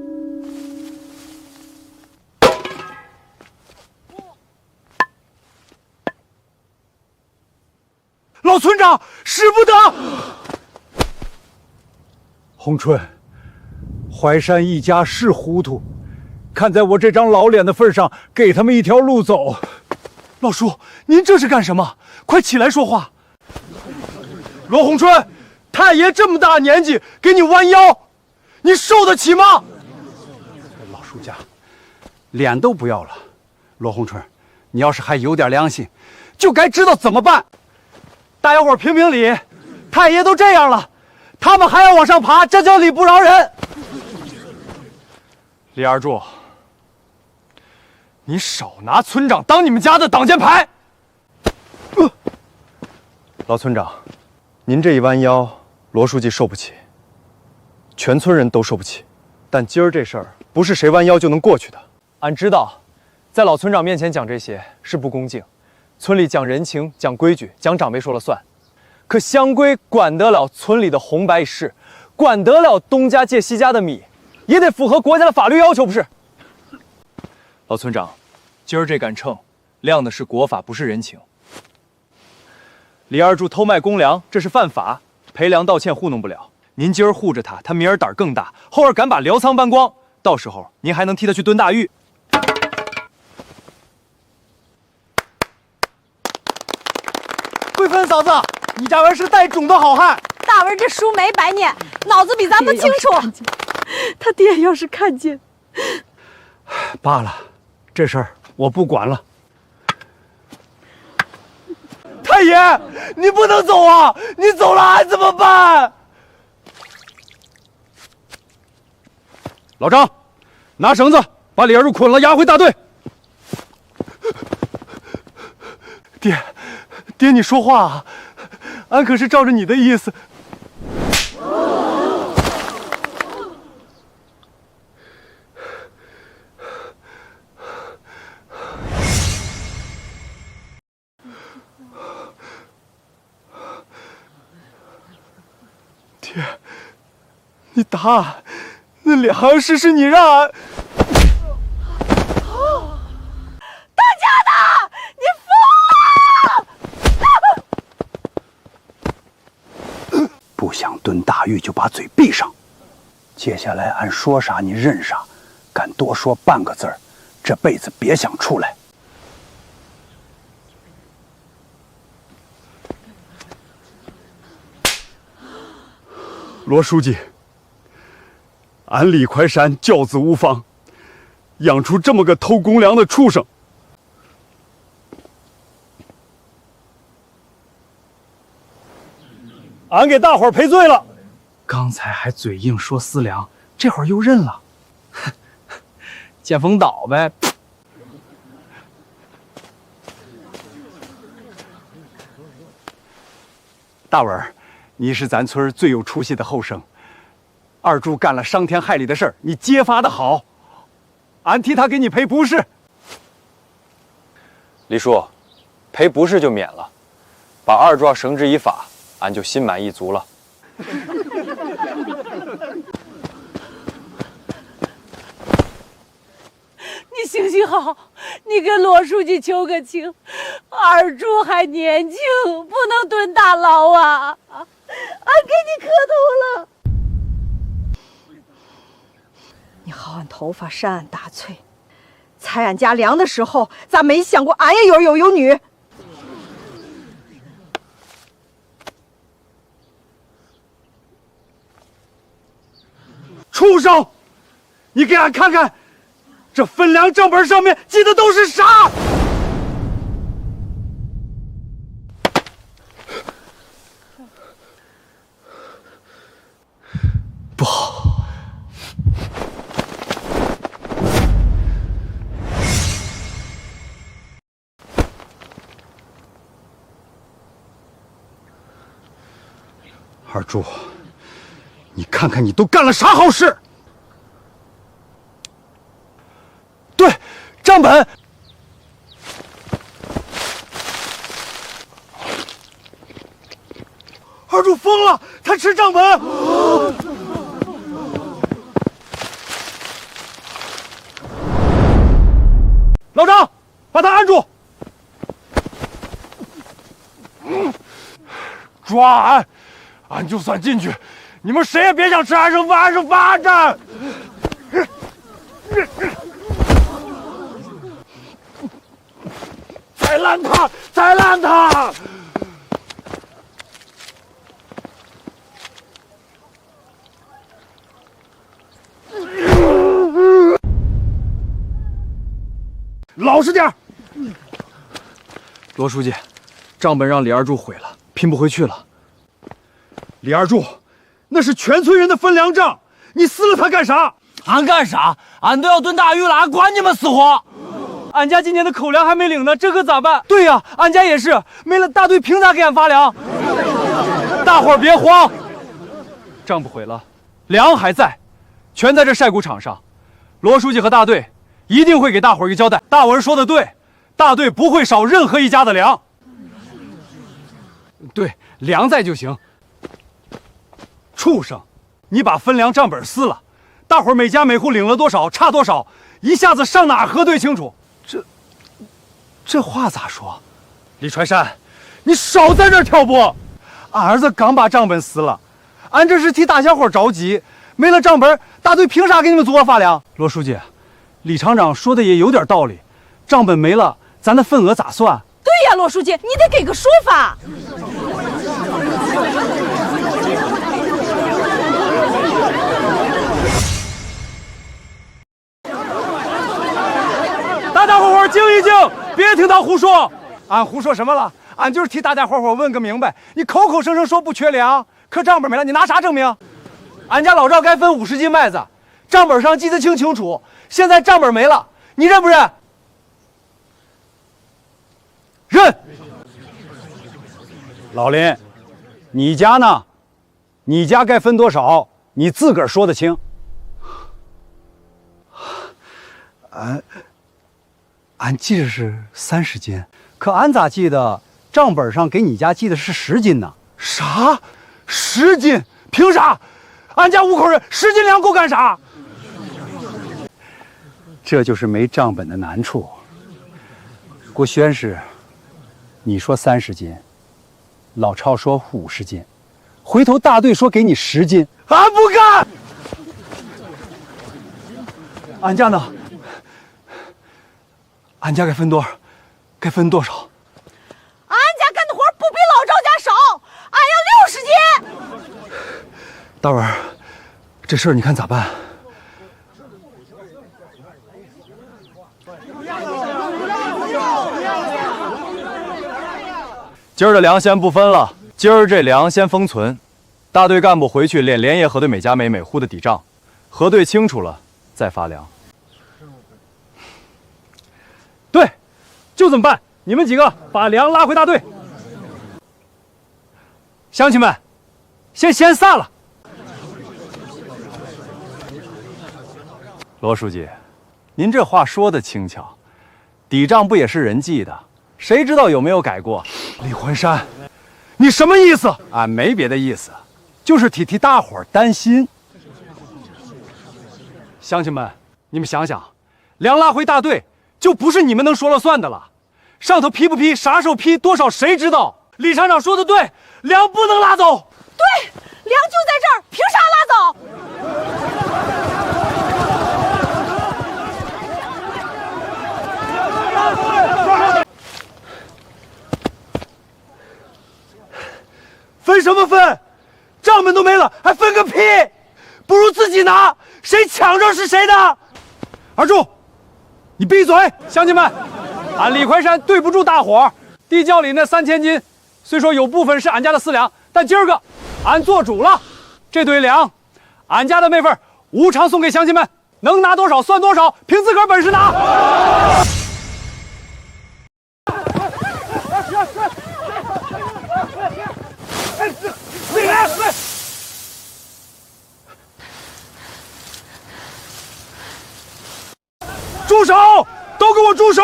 老村长，使不得！洪春，淮山一家是糊涂，看在我这张老脸的份上，给他们一条路走。老叔，您这是干什么？快起来说话！罗洪春，太爷这么大年纪给你弯腰，你受得起吗？老叔家，脸都不要了。罗洪春，你要是还有点良心，就该知道怎么办。大家伙评评理，太爷都这样了，他们还要往上爬，这叫理不饶人。李二柱，你少拿村长当你们家的挡箭牌。老村长，您这一弯腰，罗书记受不起，全村人都受不起。但今儿这事儿不是谁弯腰就能过去的。俺知道，在老村长面前讲这些是不恭敬。村里讲人情、讲规矩、讲长辈说了算，可乡规管得了村里的红白事，管得了东家借西家的米，也得符合国家的法律要求，不是？老村长，今儿这杆秤亮的是国法，不是人情。李二柱偷卖公粮，这是犯法，赔粮道歉糊弄不了。您今儿护着他，他明儿胆儿更大，后儿敢把粮仓搬光，到时候您还能替他去蹲大狱。贵芬嫂子，你家文是带种的好汉。大文这书没白念，脑子比咱们清楚。他爹要是看见，罢了，这事儿我不管了。太爷，你不能走啊！你走了俺怎么办？老张，拿绳子把李二柱捆了，押回大队。爹，你说话啊！俺可是照着你的意思。爹，你答案，那粮食是你让俺。大家的，你疯了！不想蹲大狱就把嘴闭上。接下来俺说啥你认啥，敢多说半个字儿，这辈子别想出来。罗书记，俺李怀山教子无方，养出这么个偷公粮的畜生。俺给大伙儿赔罪了。刚才还嘴硬说私粮，这会儿又认了，见风倒呗。大文儿，你是咱村最有出息的后生，二柱干了伤天害理的事儿，你揭发的好，俺替他给你赔不是。李叔，赔不是就免了，把二柱绳之以法，俺就心满意足了。你行行好，你跟罗书记求个情，二柱还年轻，不能蹲大牢啊！俺给你磕头了。你薅俺头发，扇俺大腿，采俺家粮的时候，咋没想过俺也有儿有女？畜生！你给俺看看，这分粮账本上面记的都是啥？不好！二柱，你看看你都干了啥好事？对，账本。二柱疯了，他吃账本。老张，把他按住！抓俺！俺就算进去，你们谁也别想吃俺剩饭的！再烂他！再烂他！老实点！罗书记，账本让李二柱毁了，拼不回去了。李二柱，那是全村人的分粮账，你撕了它干啥？俺干啥？俺都要蹲大狱了，俺管你们死活！俺家今年的口粮还没领呢，这可咋办？对呀，俺家也是，没了大队凭啥给俺发粮？大伙儿别慌，账不毁了，粮还在，全在这晒谷场上。罗书记和大队一定会给大伙儿一个交代。大文说的对，大队不会少任何一家的粮。对，粮在就行。畜生，你把分粮账本撕了，大伙儿每家每户领了多少，差多少，一下子上哪儿核对清楚？这话咋说？李传山，你少在这儿挑拨！俺儿子刚把账本撕了，俺这是替大小伙着急。没了账本，大队凭啥给你们组织发粮？罗书记，李厂长说的也有点道理，账本没了，咱的份额咋算？对呀，罗书记，你得给个说法。大伙儿静一静，别听他胡说。俺胡说什么了？俺就是替大家伙问个明白。你口口声声说不缺粮，可账本没了，你拿啥证明？俺家老赵该分50斤麦子，账本上记得清清楚。现在账本没了，你认不认？认。老林，你家呢？你家该分多少？你自个儿说得清。俺记着是30斤，可俺咋记得账本上给你家记的是10斤呢？啥？10斤？凭啥？俺家5口人10斤粮够干啥？这就是没账本的难处。郭宣师，你说30斤，老超说50斤，回头大队说给你10斤，俺不干。俺家呢？俺家该分多少？该分多少？俺家干的活不比老赵家少，俺要60斤。大文，这事儿你看咋办？今儿的粮先不分了，今儿这粮先封存。大队干部回去连夜核对每家每户的底账，核对清楚了再发粮。对，就这么办。你们几个把粮拉回大队。乡亲们，先散了。罗书记，您这话说的轻巧，底账不也是人记的？谁知道有没有改过？李环山，你什么意思？俺没别的意思，就是替大伙儿担心。乡亲们，你们想想，粮拉回大队，就不是你们能说了算的了。上头批不批，啥时候批，多少谁知道？李厂长说的对，粮不能拉走。对，粮就在这儿，凭啥拉走？分什么分？账本都没了，还分个屁！不如自己拿，谁抢着是谁的。二柱，你闭嘴！乡亲们，俺李怀山对不住大伙儿。地窖里那3000斤，虽说有部分是俺家的私粮，但今儿个俺做主了，这堆粮，俺家的那份无偿送给乡亲们，能拿多少算多少，凭自个儿本事拿。住手！都给我住手！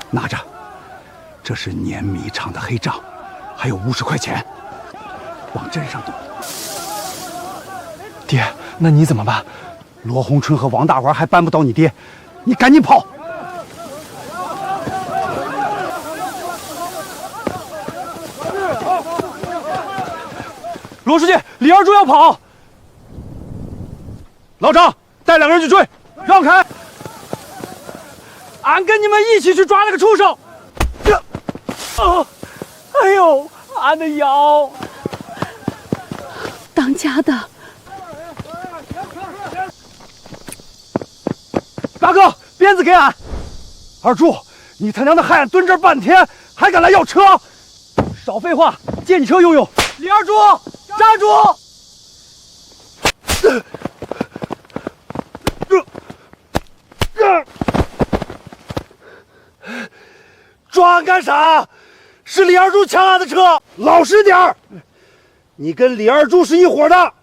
拿着，这是碾米厂的黑账，还有50块钱，往镇上赌。爹，那你怎么办？罗洪春和王大玩还搬不倒你爹，你赶紧跑！罗书记，李二柱要跑，老张带2个人去追，让开！俺跟你们一起去抓那个畜生！哎呦，俺的腰！当家的，大哥，鞭子给俺！二柱，你他娘的害俺蹲这儿半天，还敢来要车？少废话，借你车用用。李二柱，站住！抓俺干啥？是李二柱抢俺的车，老实点儿！你跟李二柱是一伙的。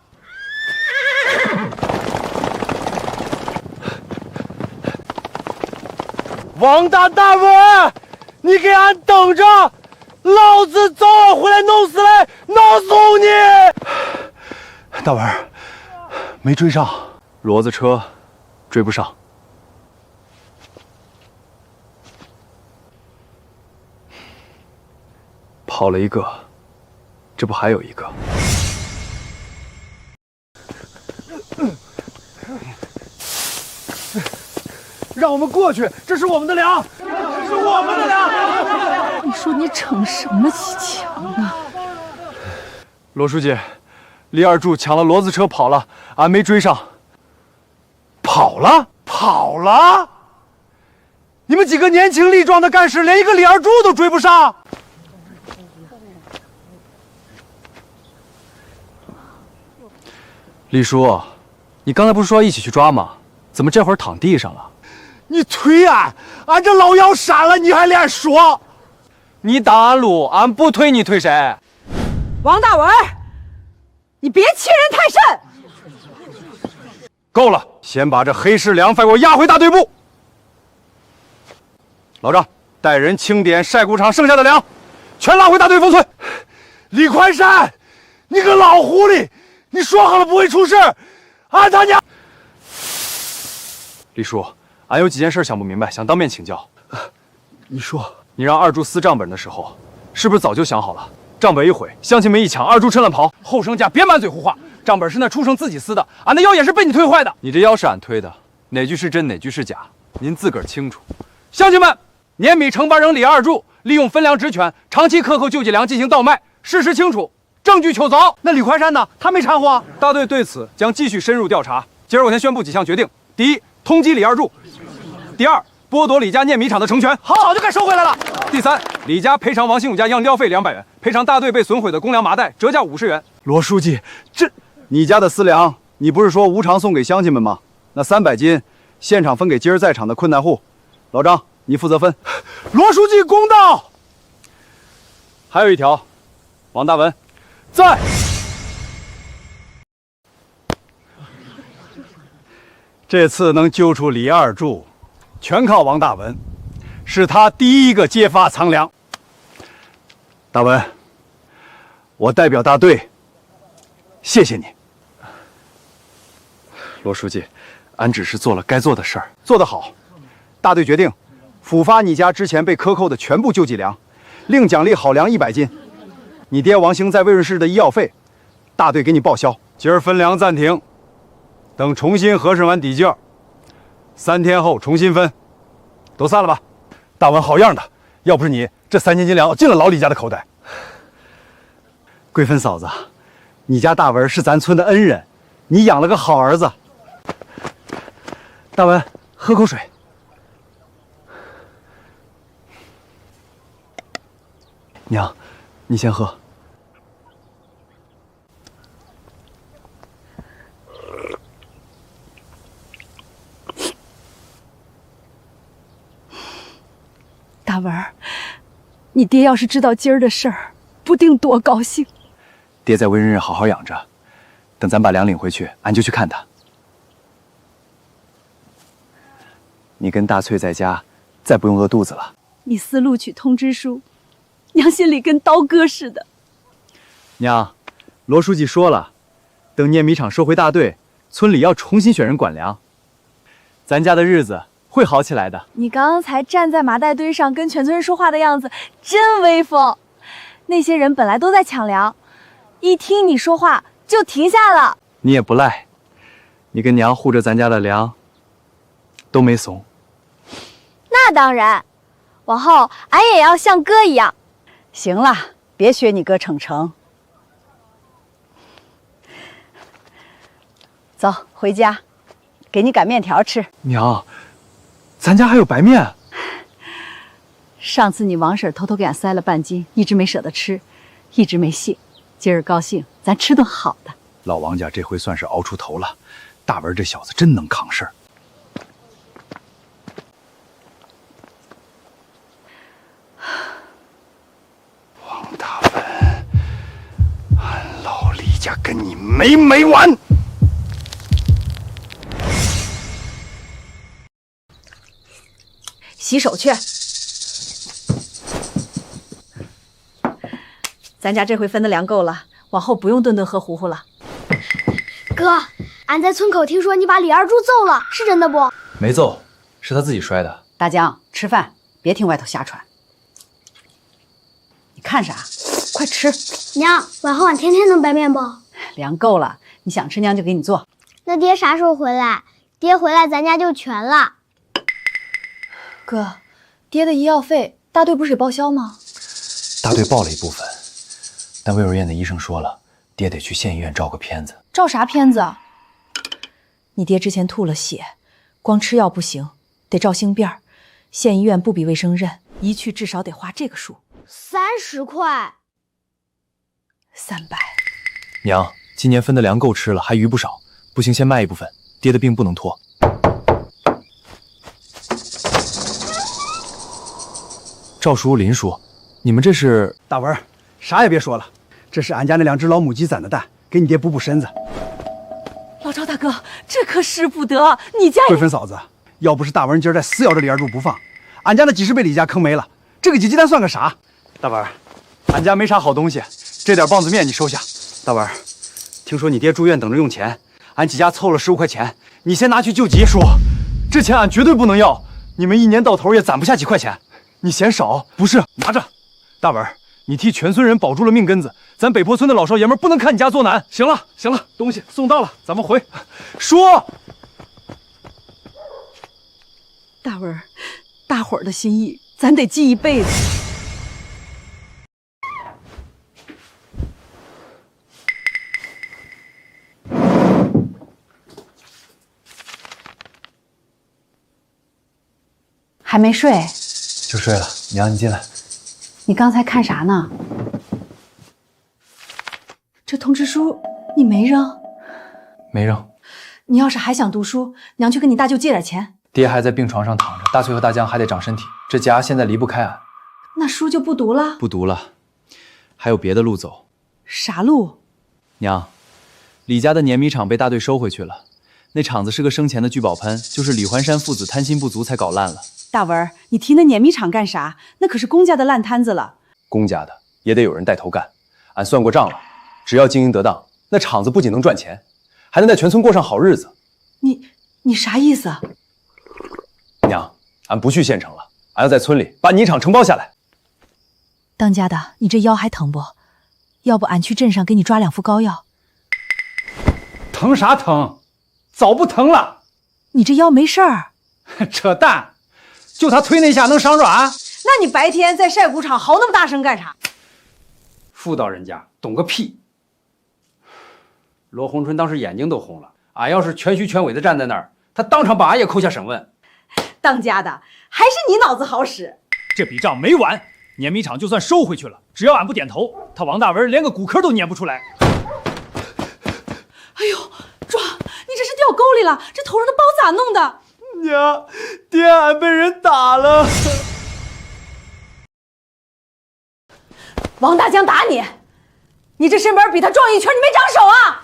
王大文，你给俺等着！老子早晚回来弄死来，弄死你！大文，没追上，骡子车追不上。跑了一个，这不还有一个？让我们过去，这是我们的粮，是我们的粮。你说你逞什么气强啊？罗书记，李二柱抢了骡子车跑了，俺没追上。跑了？跑了？你们几个年轻力壮的干事，连一个李二柱都追不上？李叔，你刚才不是说一起去抓吗？怎么这会儿躺地上了？你推俺这老妖杀了你还连说？你挡俺路，俺不推你推谁？王大文，你别欺人太甚！够了，先把这黑市粮饭给我押回大队部。老张，带人清点晒谷场剩下的粮，全拉回大队封村。李宽山，你个老狐狸，你说好了不会出事，俺他娘！李叔，俺有几件事想不明白，想当面请教。你说，你让二柱撕账本的时候，是不是早就想好了？账本一毁，乡亲们一抢，二柱趁乱跑，后生家别满嘴胡话。账本是那畜生自己撕的，俺的腰也是被你推坏的。你这腰是俺推的，哪句是真，哪句是假，您自个儿清楚。乡亲们，碾米承包人李二柱利用分粮职权，长期克扣救济粮进行倒卖，事实清楚，证据确凿。那李宽山呢？他没掺和。大队对此将继续深入调查。今儿我先宣布几项决定：第一，通缉李二柱；第二，剥夺李家碾米厂的成权，好，早就该收回来了。第三，李家赔偿王兴武家养料费200元，赔偿大队被损毁的公粮麻袋折价50元。罗书记，这你家的私粮，你不是说无偿送给乡亲们吗？那300斤，现场分给今儿在场的困难户。老张，你负责分。罗书记公道。还有一条，王大文，在。这次能揪出李二柱，全靠王大文，是他第一个揭发藏粮。大文，我代表大队，谢谢你。罗书记，俺只是做了该做的事儿，做得好。大队决定，补发你家之前被克扣的全部救济粮，另奖励好粮100斤。你爹王兴在魏润市的医药费，大队给你报销。今儿分粮暂停，等重新核实完底价，3天后重新分。都散了吧。大文好样的，要不是你，这3000斤粮进了老李家的口袋。贵芬嫂子，你家大文是咱村的恩人，你养了个好儿子。大文，喝口水。娘，你先喝。大文儿，你爹要是知道今儿的事儿，不定多高兴。爹在魏润好好养着，等咱把粮领回去，俺就去看他。你跟大翠在家，再不用饿肚子了。你撕录取通知书，娘心里跟刀割似的。娘，罗书记说了，等碾米厂收回大队，村里要重新选人管粮，咱家的日子会好起来的。你刚才站在麻袋堆上跟全村人说话的样子真威风，那些人本来都在抢粮，一听你说话就停下了。你也不赖，你跟娘护着咱家的粮，都没怂。那当然，往后俺也要像哥一样。行了，别学你哥逞诚。走，回家，给你擀面条吃。娘，咱家还有白面。上次你王婶偷偷给俺塞了半斤，一直没舍得吃，一直没谢。今儿高兴，咱吃顿好的。老王家这回算是熬出头了，大文这小子真能扛事儿。王大文，俺老李家跟你没完！洗手去。咱家这回分的粮够了，往后不用顿顿喝糊糊了。哥，俺在村口听说你把李二柱揍了，是真的不？没揍，是他自己摔的。大江，吃饭，别听外头瞎传。你看啥？快吃！娘，往后俺天天能白面不？粮够了，你想吃娘就给你做。那爹啥时候回来？爹回来咱家就全了。哥，爹的医药费大队不是也报销吗？大队报了一部分，但卫幼院的医生说了，爹得去县医院照个片子。照啥片子啊？你爹之前吐了血，光吃药不行，得照星便儿。县医院不比卫生认，一去至少得花这个数。30块。300。娘，今年分的粮够吃了，还余不少，不行先卖一部分，爹的病不能拖。赵叔、林叔，你们这是？大文，啥也别说了，这是俺家那2只老母鸡攒的蛋，给你爹补补身子。老赵大哥，这可使不得，你家也……贵芬嫂子，要不是大文今儿在死咬着李二柱不放，俺家那几十被李家坑没了，这个几鸡蛋算个啥？大文，俺家没啥好东西，这点棒子面你收下。大文，听说你爹住院等着用钱，俺几家凑了15块钱，你先拿去救急。叔，这钱俺绝对不能要，你们一年到头也攒不下几块钱，你嫌少？不是，拿着。大文，你替全村人保住了命根子，咱北坡村的老少爷们不能看你家作难。行了，行了，东西送到了，咱们回。说，大文，大伙儿的心意咱得记一辈子。还没睡？就睡了。娘，你进来。你刚才看啥呢？这通知书你没扔？没扔。你要是还想读书，娘去跟你大舅借点钱。爹还在病床上躺着，大翠和大江还得长身体，这家现在离不开俺。那书就不读了？不读了，还有别的路走。啥路？娘，李家的碾米厂被大队收回去了，那厂子是个生钱的聚宝盆，就是李环山父子贪心不足才搞烂了。大文，你提那碾米厂干啥？那可是公家的烂摊子了。公家的也得有人带头干，俺算过账了，只要经营得当，那厂子不仅能赚钱，还能在全村过上好日子。你啥意思？娘，俺不去县城了，俺要在村里把泥厂承包下来。当家的，你这腰还疼不？要不俺去镇上给你抓2副膏药。疼啥疼？早不疼了。你这腰没事儿？扯淡，就他推那下能伤软？那你白天在晒谷场嚎那么大声干啥？妇道人家懂个屁！罗红春当时眼睛都红了，俺要是全虚全伪的站在那儿，他当场把俺也扣下审问。当家的还是你脑子好使。这笔账没完，碾米厂就算收回去了，只要俺不点头，他王大文连个骨壳都碾不出来。哎呦，壮，你这是掉沟里了，这头上的包咋弄的？娘，爹，俺被人打了。王大江打你，你这身板比他壮一圈，你没长手啊？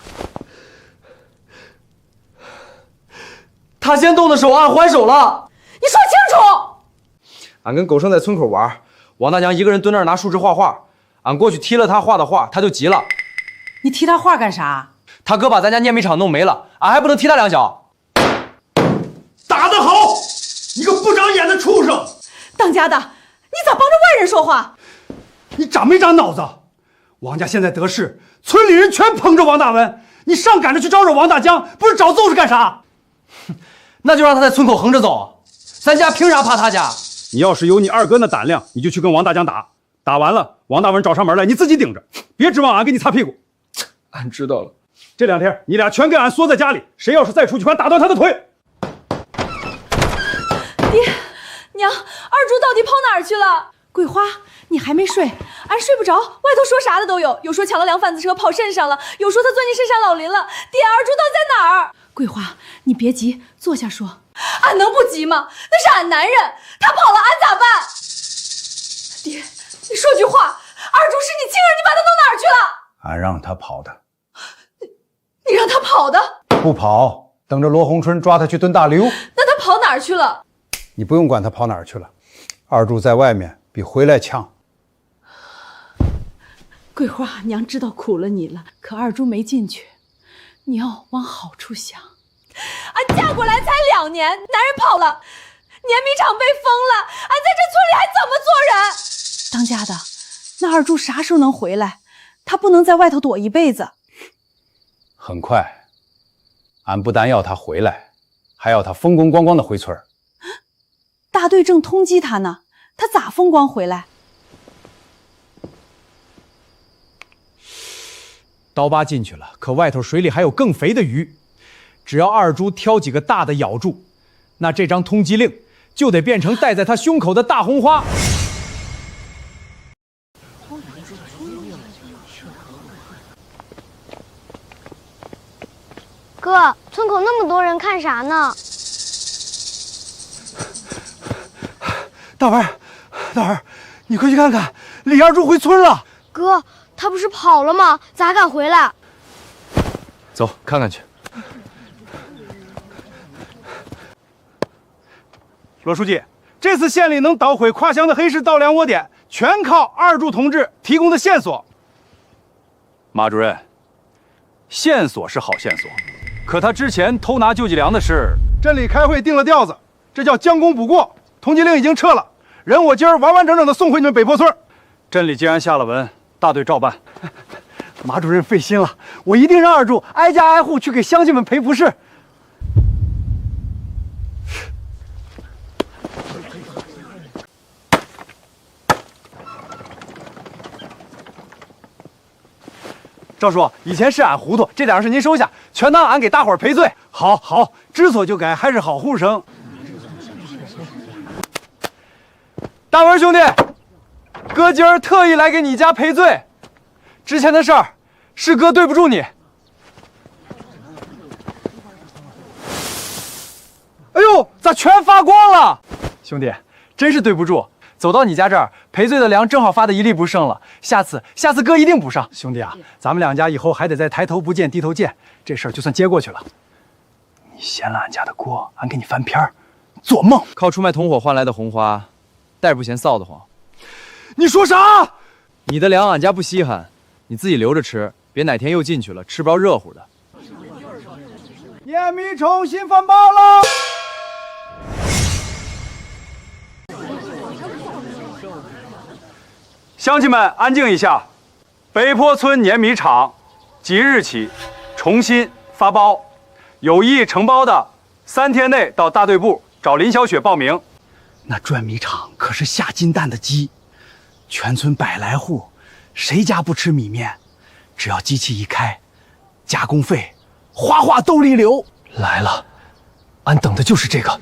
他先动的手，俺还手了。你说清楚！俺跟狗剩在村口玩，王大江一个人蹲那儿拿树枝画画，俺过去踢了他画的画，他就急了。你踢他画干啥？他哥把咱家碾米厂弄没了，俺还不能踢他2脚。打得好！你个不长眼的畜生！当家的，你咋帮着外人说话？你长没长脑子？王家现在得势，村里人全捧着王大文，你上赶着去招惹王大江，不是找揍是干啥？那就让他在村口横着走，咱家凭啥怕他家？你要是有你二哥那胆量，你就去跟王大江打，打完了王大文找上门来，你自己顶着，别指望俺给你擦屁股。俺知道了。这2天你俩全给俺缩在家里，谁要是再出去，俺打断他的腿。爹娘，二柱到底跑哪儿去了？桂花，你还没睡？俺睡不着，外头说啥的都有，有说抢了粮贩子车跑镇上了，有说他钻进深山老林了。爹，二柱到底在哪儿？桂花，你别急，坐下说。俺能不急吗？那是俺男人，他跑了，俺咋办？爹，你说句话，二柱是你亲儿，你把他弄哪儿去了？俺让他跑的。你让他跑的？不跑，等着罗红春抓他去蹲大溜。那他跑哪儿去了？你不用管他跑哪儿去了，二柱在外面比回来强。桂花，娘知道苦了你了，可二柱没进去，你要往好处想。俺嫁过来才2年，男人跑了，碾米厂被封了，俺在这村里还怎么做人？当家的，那二柱啥时候能回来？他不能在外头躲一辈子。很快，俺不但要他回来，还要他风风光光的回村。大队正通缉他呢，他咋风光回来？刀疤进去了，可外头水里还有更肥的鱼，只要二猪挑几个大的咬住，那这张通缉令就得变成戴在他胸口的大红花。哥，村口那么多人看啥呢？大文，你快去看看，李二柱回村了。哥，他不是跑了吗？咋敢回来？走，看看去。罗书记，这次县里能捣毁跨乡的黑市盗粮窝点，全靠二柱同志提供的线索。马主任，线索是好线索，可他之前偷拿救济粮的事，镇里开会定了调子，这叫将功补过。通缉令已经撤了，人我今儿完完整整的送回你们北坡村。镇里既然下了文，大队照办。马主任费心了，我一定让二柱挨家挨户去给乡亲们赔不是。赵叔，以前是俺糊涂，这点事您收下，全当俺给大伙儿赔罪。好，知错就改，还是好呼声。大文兄弟，哥今儿特意来给你家赔罪，之前的事儿是哥对不住你。哎呦，咋全发光了？兄弟，真是对不住。走到你家这儿，赔罪的粮正好发的一粒不剩了。下次哥一定补上。兄弟啊，咱们两家以后还得再抬头不见低头见，这事儿就算接过去了。你掀了俺家的锅，俺给你翻篇儿，做梦！靠出卖同伙换来的红花，带着不嫌臊得慌。你说啥？你的粮俺家不稀罕，你自己留着吃，别哪天又进去了，吃不着热乎的。碾米重新翻包了。乡亲们安静一下，北坡村碾米厂即日起重新发包，有意承包的3天内到大队部找林小雪报名。那转米厂可是下金蛋的鸡，全村100来户，谁家不吃米面？只要机器一开，加工费哗哗兜里流。来了，俺等的就是这个。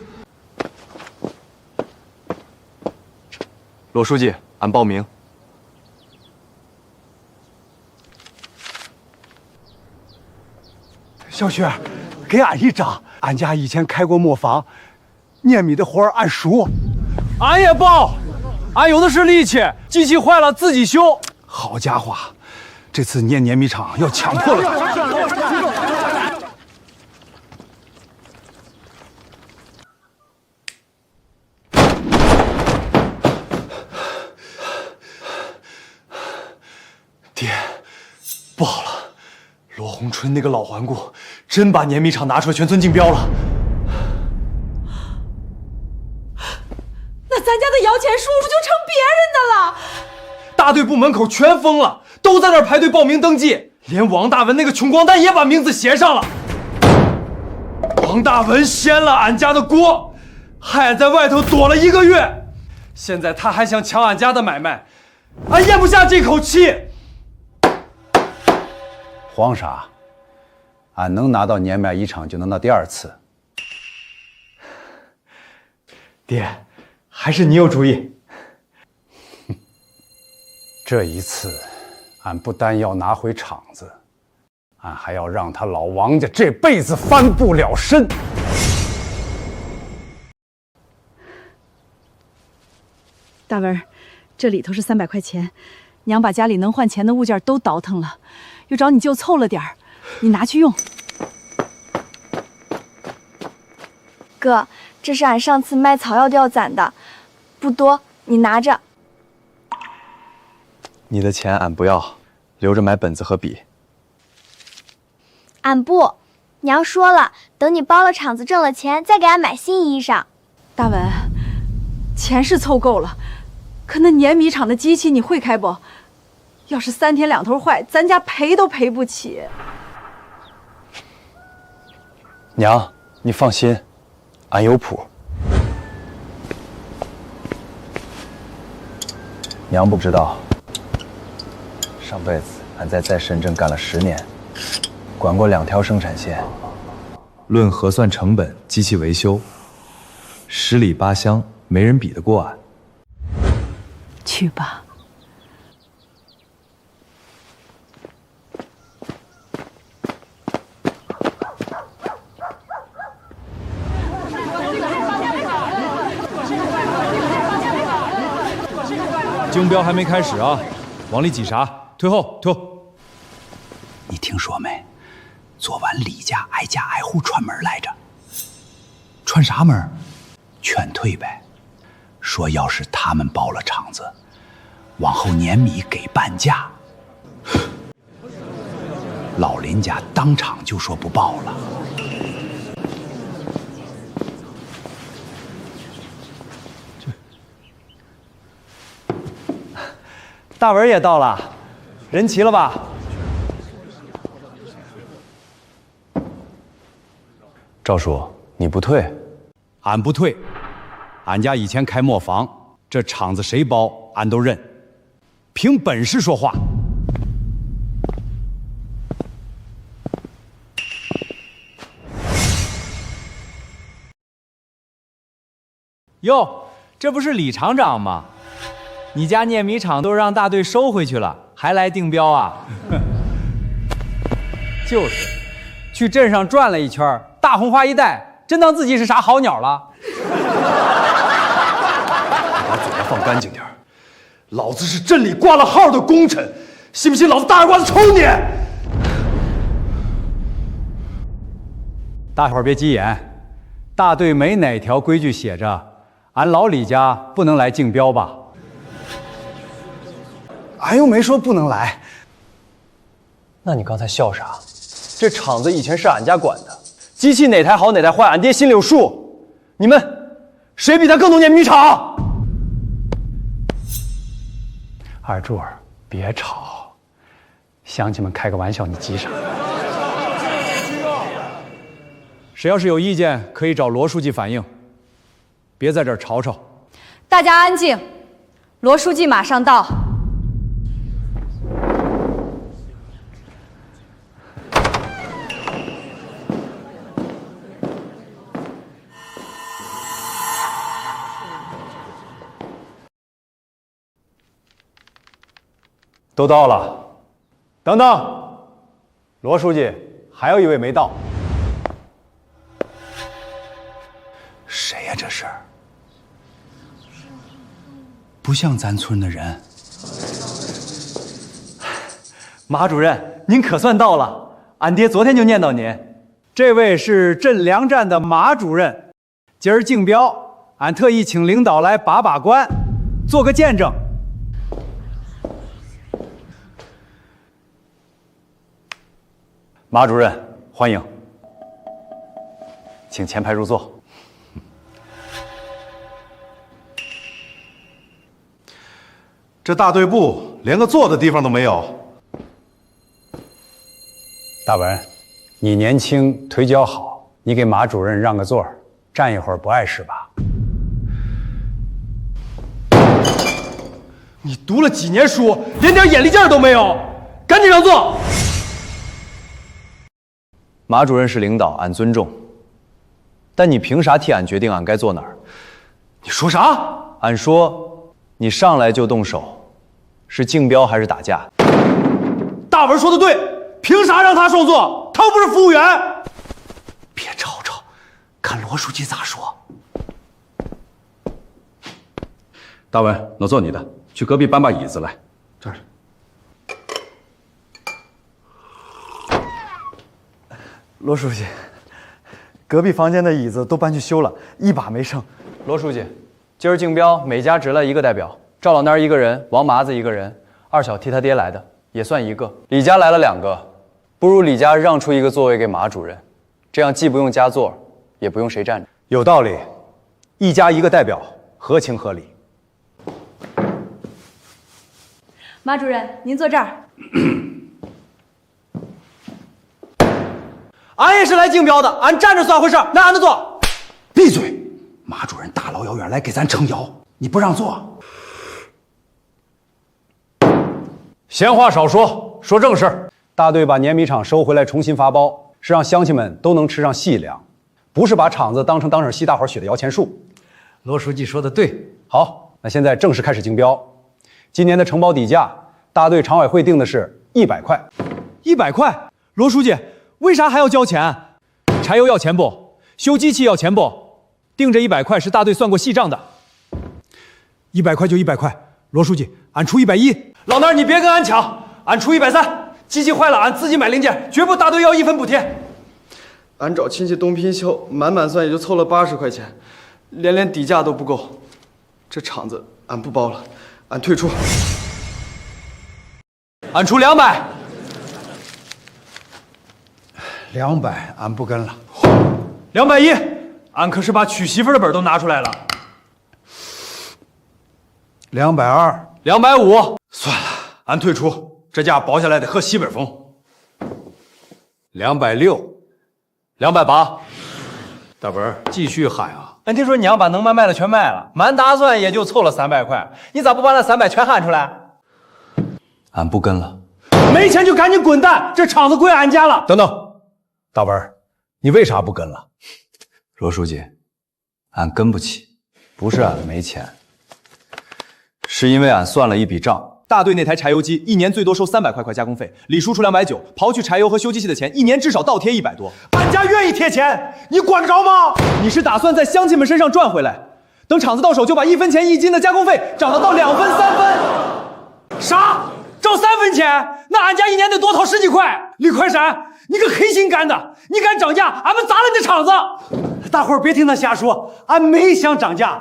罗书记，俺报名。小雪，给俺一张，俺家以前开过磨坊，碾米的活儿俺熟。俺也报，俺有的是力气，机器坏了自己修。好家伙，这次碾米厂要抢破了。爹，不好了，罗洪春那个老顽固真把碾米厂拿出来全村竞标了。那咱家的摇钱树不就成别人的了？大队部门口全封了，都在那儿排队报名登记，连王大文那个穷光蛋也把名字写上了。王大文掀了俺家的锅，害俺在外头躲了1个月，现在他还想抢俺家的买卖，俺咽不下这口气。慌啥？俺能拿到碾米一场就能到第2次。爹，还是你有主意。这一次，俺不但要拿回厂子，俺还要让他老王家这辈子翻不了身。大文，这里头是300块钱，娘把家里能换钱的物件都倒腾了，又找你舅凑了点儿，你拿去用。哥，这是俺上次卖草药吊攒的，不多，你拿着。你的钱俺不要，留着买本子和笔。俺不，娘说了，等你包了厂子挣了钱，再给俺买新衣裳。大文，钱是凑够了，可那碾米厂的机器你会开不？要是3天2头坏，咱家赔都赔不起。娘，你放心，俺有谱。娘不知道，上辈子俺在深圳干了10年，管过2条生产线。论核算成本、机器维修，10里8乡没人比得过俺。去吧。竞标还没开始啊，往里挤啥？退后，退后。你听说没？昨晚李家挨家挨户串门来着。串啥门？劝退呗。说要是他们包了场子，往后年米给半价。老林家当场就说不报了。大文也到了，人齐了吧？赵叔，你不退？俺不退。俺家以前开磨坊，这厂子谁包，俺都认。凭本事说话。哟，这不是李厂长吗？你家碾米厂都让大队收回去了，还来定标啊？就是，去镇上转了一圈，大红花一戴，真当自己是啥好鸟了？把嘴巴放干净点，老子是镇里挂了号的功臣，信不信老子大耳刮子抽你？大伙儿别急眼，大队没哪条规矩写着，俺老李家不能来竞标吧？俺又没说不能来。那你刚才笑啥？这厂子以前是俺家管的，机器哪台好哪台坏，俺爹心里有数。你们谁比他更懂碾米厂？二柱儿，别吵，乡亲们开个玩笑，你急啥？谁要是有意见，可以找罗书记反映，别在这儿吵吵。大家安静，罗书记马上到。都到了，等等，罗书记，还有一位没到。谁呀？这是？不像咱村的人。马主任，您可算到了，俺爹昨天就念叨您。这位是镇粮站的马主任，今儿竞标，俺特意请领导来把把关，做个见证。马主任，欢迎，请前排入座。这大队部连个坐的地方都没有。大文，你年轻，腿脚好，你给马主任让个座，站一会儿不碍事吧？你读了几年书，连点眼力劲儿都没有，赶紧让座。马主任是领导，俺尊重。但你凭啥替俺决定俺该坐哪儿？你说啥？俺说，你上来就动手，是竞标还是打架？大文说的对，凭啥让他上座？他又不是服务员。别吵吵，看罗书记咋说。大文，那坐你的，去隔壁搬把椅子来。这儿。罗书记，隔壁房间的椅子都搬去修了，一把没剩。罗书记，今儿竞标，每家指了一个代表，赵老衲一个人，王麻子一个人，二小替他爹来的，也算一个。李家来了2个，不如李家让出一个座位给马主任，这样既不用加座，也不用谁站着。有道理，一家一个代表，合情合理。马主任，您坐这儿。俺也是来竞标的，俺站着算回事，那俺的座。闭嘴！马主任大老远来给咱撑腰，你不让座？闲话少说，说正事。大队把碾米厂收回来，重新发包，是让乡亲们都能吃上细粮，不是把厂子当成当着吸大伙血的摇钱树。罗书记说的对。好，那现在正式开始竞标。今年的承包底价，大队常委会定的是100块。100块？罗书记，为啥还要交钱？柴油要钱不？修机器要钱不？定这100块是大队算过细账的。100块就100块，罗书记，俺出110。老衲你别跟俺抢，俺出130。机器坏了，俺自己买零件，绝不大队要1分补贴。俺找亲戚东拼修，满算也就凑了80块钱，连底价都不够。这厂子俺不包了，俺退出。俺出200。200，俺不跟了。210，俺可是把娶媳妇的本都拿出来了。220， 250，算了，俺退出，这架包下来得喝西北风。260， 280。大文继续喊啊！俺听说娘把能卖卖的全卖了，满打算也就凑了300块，你咋不把那300全喊出来？俺不跟了。没钱就赶紧滚蛋，这厂子归俺家了。等等，大文，你为啥不跟了？罗书记，俺跟不起，不是俺没钱，是因为俺算了一笔账。大队那台柴油机1年最多收300块加工费，李叔出290，刨去柴油和修机器的钱，1年至少倒贴100多。俺家愿意贴钱，你管得着吗？你是打算在乡亲们身上赚回来，等厂子到手就把1分钱1斤的加工费涨到2分3分。啥？挣3分钱？那俺家1年得多掏10几块。李快闪，你个黑心干的！你敢涨价，俺们砸了你的厂子！大伙儿别听他瞎说，俺没想涨价。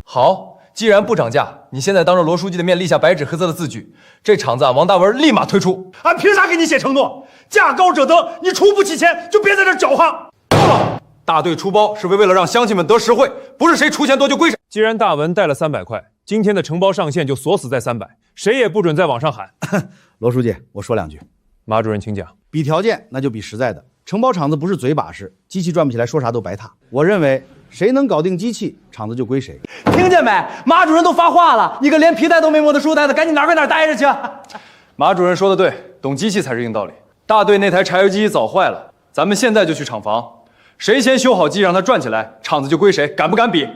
好，既然不涨价，你现在当着罗书记的面立下白纸黑字的字据，这厂子俺王大文立马退出。俺凭啥给你写承诺？价高者得，你出不起钱就别在这搅和。够了！大队出包是为了让乡亲们得实惠，不是谁出钱多就归谁。既然大文带了300块，今天的承包上限就锁死在300，谁也不准再往上喊。罗书记，我说2句。马主任，请讲。比条件那就比实在的。承包厂子不是嘴把式，机器转不起来，说啥都白踏。我认为谁能搞定机器，厂子就归谁。听见没？马主任都发话了，你个连皮带都没摸的书呆子，赶紧哪儿归哪儿待着去。马主任说的对，懂机器才是硬道理。大队那台柴油机早坏了，咱们现在就去厂房，谁先修好机让它转起来，厂子就归谁。敢不敢比？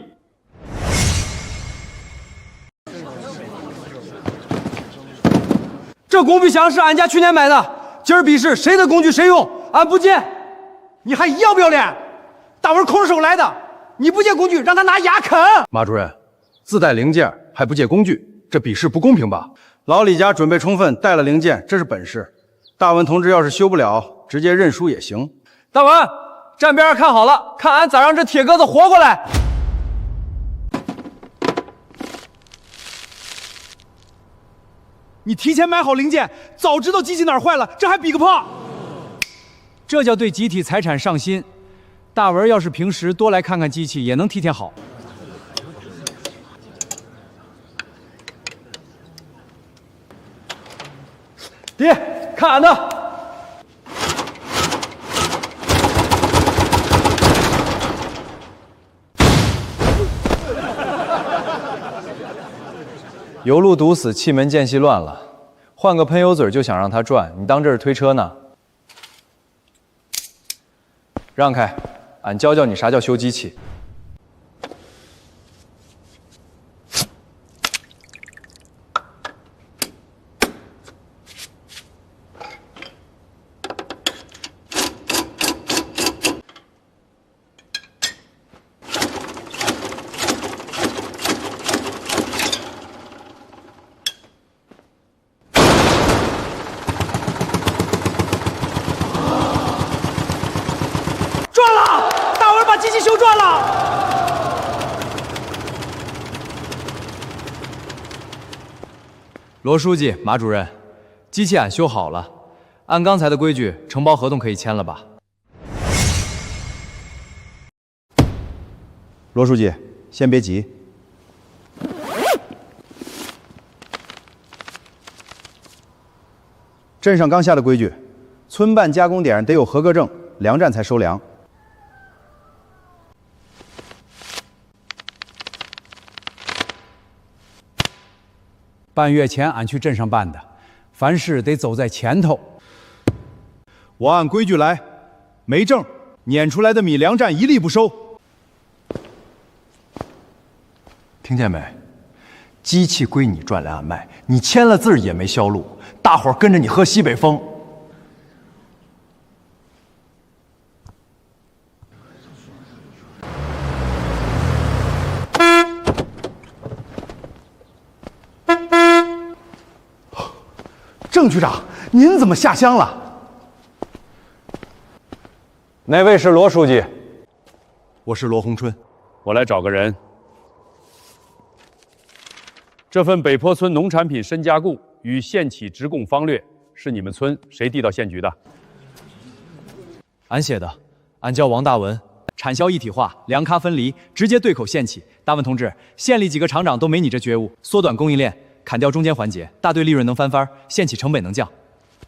这工具箱是俺家去年买的，今儿比试谁的工具谁用，俺不借。你还要不要脸？大文空手来的，你不借工具，让他拿牙啃。马主任，自带零件还不借工具，这比试不公平吧？老李家准备充分，带了零件，这是本事。大文同志要是修不了，直接认输也行。大文，站边上看好了，看俺咋让这铁鸽子活过来。你提前买好零件，早知道机器哪儿坏了，这还比个炮！这叫对集体财产上心。大文要是平时多来看看机器，也能替天好。爹，看俺的！油路堵死，气门间隙乱了，换个喷油嘴就想让它转，你当这是推车呢？让开，俺教教你啥叫修机器。转了，大文把机器修转了。罗书记、马主任，机器俺修好了，按刚才的规矩，承包合同可以签了吧？罗书记，先别急。镇上刚下的规矩，村办加工点得有合格证，粮站才收粮。半月前俺去镇上办的，凡事得走在前头。我按规矩来，没证撵出来的米粮站一粒不收。听见没？机器归你转来俺卖，你签了字儿也没销路，大伙儿跟着你喝西北风。郑局长，您怎么下乡了？哪位是罗书记？我是罗洪春。我来找个人。这份北坡村农产品深加固与县企直供方略是你们村谁递到县局的？俺写的，俺叫王大文。产销一体化，粮咖分离，直接对口县企。大文同志，县里几个厂长都没你这觉悟，缩短供应链，砍掉中间环节，大队利润能翻番，县企成本能降。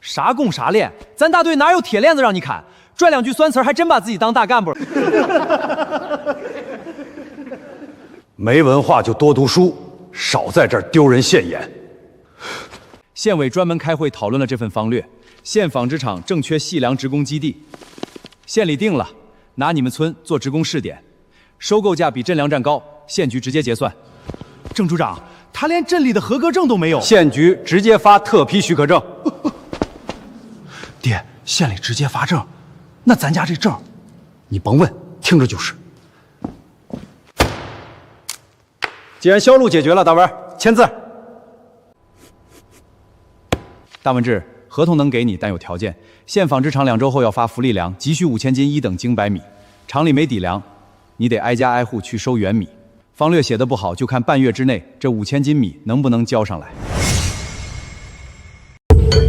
啥供啥链，咱大队哪有铁链子让你砍？拽两句酸词儿，还真把自己当大干部。没文化就多读书，少在这儿丢人现眼。县委专门开会讨论了这份方略，县纺织厂正缺细粮职工基地，县里定了，拿你们村做职工试点，收购价比镇粮站高，县局直接结算。郑组长，他连镇里的合格证都没有，县局直接发特批许可证。爹，县里直接发证，那咱家这证，你甭问，听着就是。既然销路解决了，大文签字。大文志，合同能给你，但有条件。县纺织厂2周后要发福利粮，急需5000斤1等精白米，厂里没底粮，你得挨家挨户去收原米。方略写的不好，就看半月之内这5000斤米能不能交上来。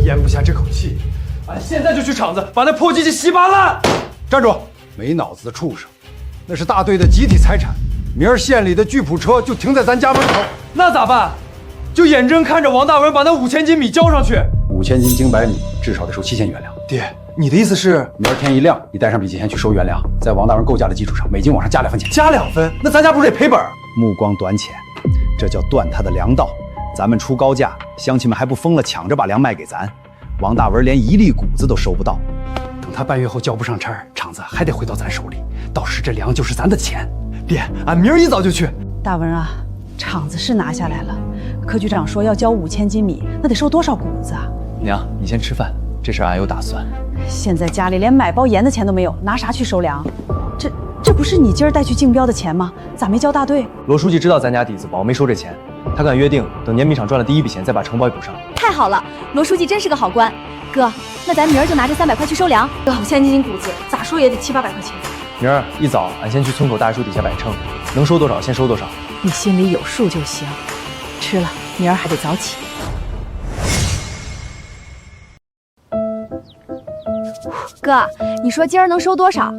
咽不下这口气，俺现在就去厂子把那破机器稀巴烂。站住！没脑子的畜生，那是大队的集体财产，明儿县里的巨普车就停在咱家门口。那咋办？就眼睁看着王大文把那5000斤米交上去。 5000斤精白米至少得收7000元粮。爹，你的意思是，明儿天一亮，你带上笔记先去收原粮，在王大文购价的基础上，每斤往上加2分钱。加2分？那咱家不是得赔本？目光短浅，这叫断他的粮道。咱们出高价，乡亲们还不疯了，抢着把粮卖给咱。王大文连1粒谷子都收不到，等他半月后交不上差，厂子还得回到咱手里，到时这粮就是咱的钱。爹，俺明儿一早就去。大文啊，厂子是拿下来了，柯局长说要交5000斤米，那得收多少谷子啊？ 娘，你先吃饭，这事俺有打算。现在家里连买包盐的钱都没有，拿啥去收粮？这不是你今儿带去竞标的钱吗？咋没交大队？罗书记知道咱家底子薄，没收这钱。他跟俺约定，等碾米厂赚了第一笔钱，再把承包补上。太好了，罗书记真是个好官。哥，那咱明儿就拿这300块去收粮。这5000斤谷子，咋说也得700-800块钱。明儿一早，俺先去村口大树底下摆秤，能收多少先收多少。你心里有数就行。吃了，明儿还得早起。 哥，你说今儿能收多少？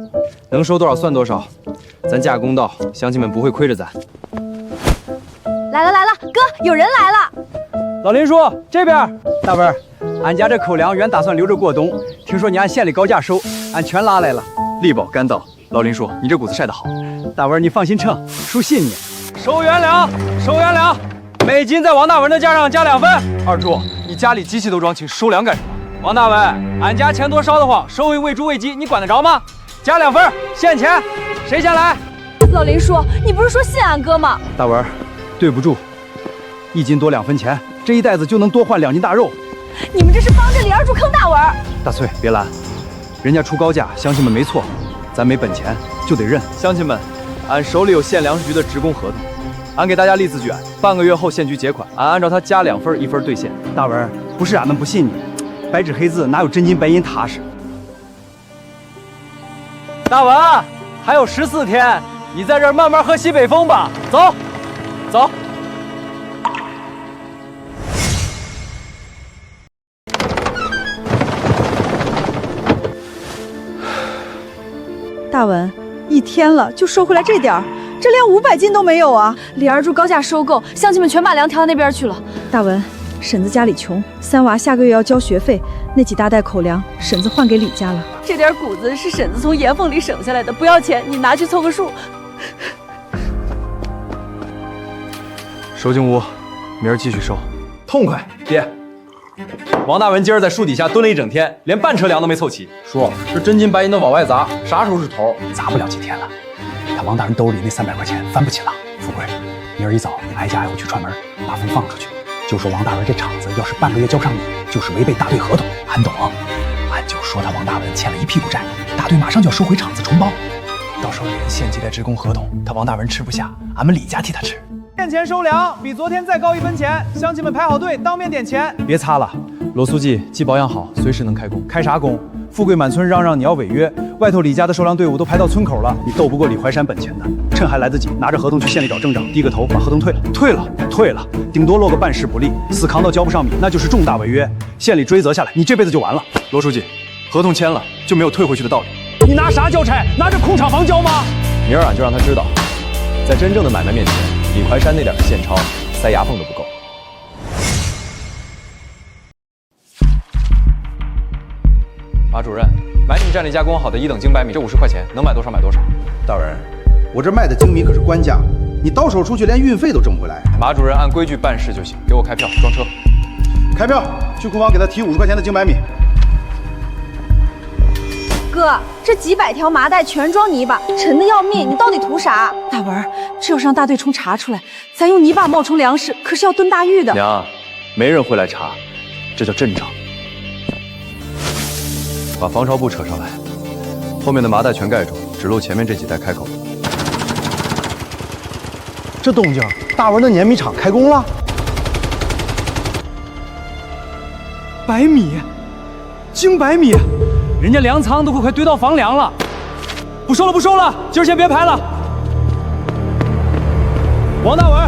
能收多少算多少，咱价公道，乡亲们不会亏着咱。来了，哥，有人来了。老林叔，这边。大文，俺家这口粮原打算留着过冬，听说你按县里高价收，俺全拉来了。力保干燥。老林叔，你这谷子晒得好。大文，你放心称，叔信你。收原粮，收原粮，每斤在王大文的价上加2分。二柱，你家里机器都装齐，收粮干什么？ 王大文，俺家钱多烧得慌，收回喂猪喂鸡，你管得着吗？加2分，现钱，谁先来？老林叔，你不是说信俺哥吗？大文，对不住，1斤多2分钱，这一袋子就能多换2斤大肉。你们这是帮着李二柱坑大文。大翠，别拦，人家出高价，乡亲们没错，咱没本钱就得认。乡亲们，俺手里有县粮食局的职工合同，俺给大家立字据，半个月后县局结款，俺按照他加2分，1分兑现。大文，不是俺们不信你。 白纸黑字哪有真金白银踏实？大文，还有14天，你在这儿慢慢喝西北风吧。走，走。大文，1天了就收回来这点儿，这连500斤都没有啊！李二柱高价收购，乡亲们全把粮调到那边去了。大文。 婶子家里穷，3娃下个月要交学费，那几大袋口粮，婶子换给李家了。这点谷子是婶子从岩缝里省下来的，不要钱，你拿去凑个数。收进屋，明儿继续收。痛快，爹。王大文今儿在树底下蹲了1整天，连半车粮都没凑齐。叔，这真金白银都往外砸，啥时候是头？砸不了几天了。他王大人兜里那300块钱翻不起了。富贵，明儿一早挨家挨户去串门，把风放出去。 就说王大文这厂子要是半个月交不上米，就是违背大队合同。俺懂，俺就说他王大文欠了一屁股债，大队马上就要收回厂子重包，到时候连县级的职工合同，他王大文吃不下，俺们李家替他吃。现钱收粮比昨天再高1分钱，乡亲们排好队，当面点钱。别擦了，罗书记，既保养好，随时能开工。开啥工？富贵满村嚷嚷你要违约，外头李家的收粮队伍都排到村口了，你斗不过李怀山本钱的。趁还来得及，拿着合同去县里找镇长，低个头把合同退了。退了，顶多落个办事不力，死扛到交不上米，那就是重大违约，县里追责下来，你这辈子就完了。罗书记，合同签了就没有退回去的道理。你拿啥交差？拿着空厂房交吗？明儿俺就让他知道，在真正的买卖面前，李怀山那点现钞，塞牙缝都不够。马主任，买你们站里加工好的1等精白米，这50块钱能买多少买多少。大人，我这卖的精米可是官价，你倒手出去连运费都挣不回来。马主任按规矩办事就行，给我开票装车。开票，去库房给他提50块钱的精白米。哥，这几百条麻袋全装泥巴，沉的要命，你到底图啥？大文，这要是让大对冲查出来，咱用泥巴冒充粮食，可是要蹲大狱的。娘，没人会来查，这叫阵仗。把防潮布扯上来，后面的麻袋全盖住，只露前面这几袋开口。这动静，大文的碾米厂开工了。白米，精白米，人家粮仓都快堆到房梁了。不收了，今儿先别排了。王大文，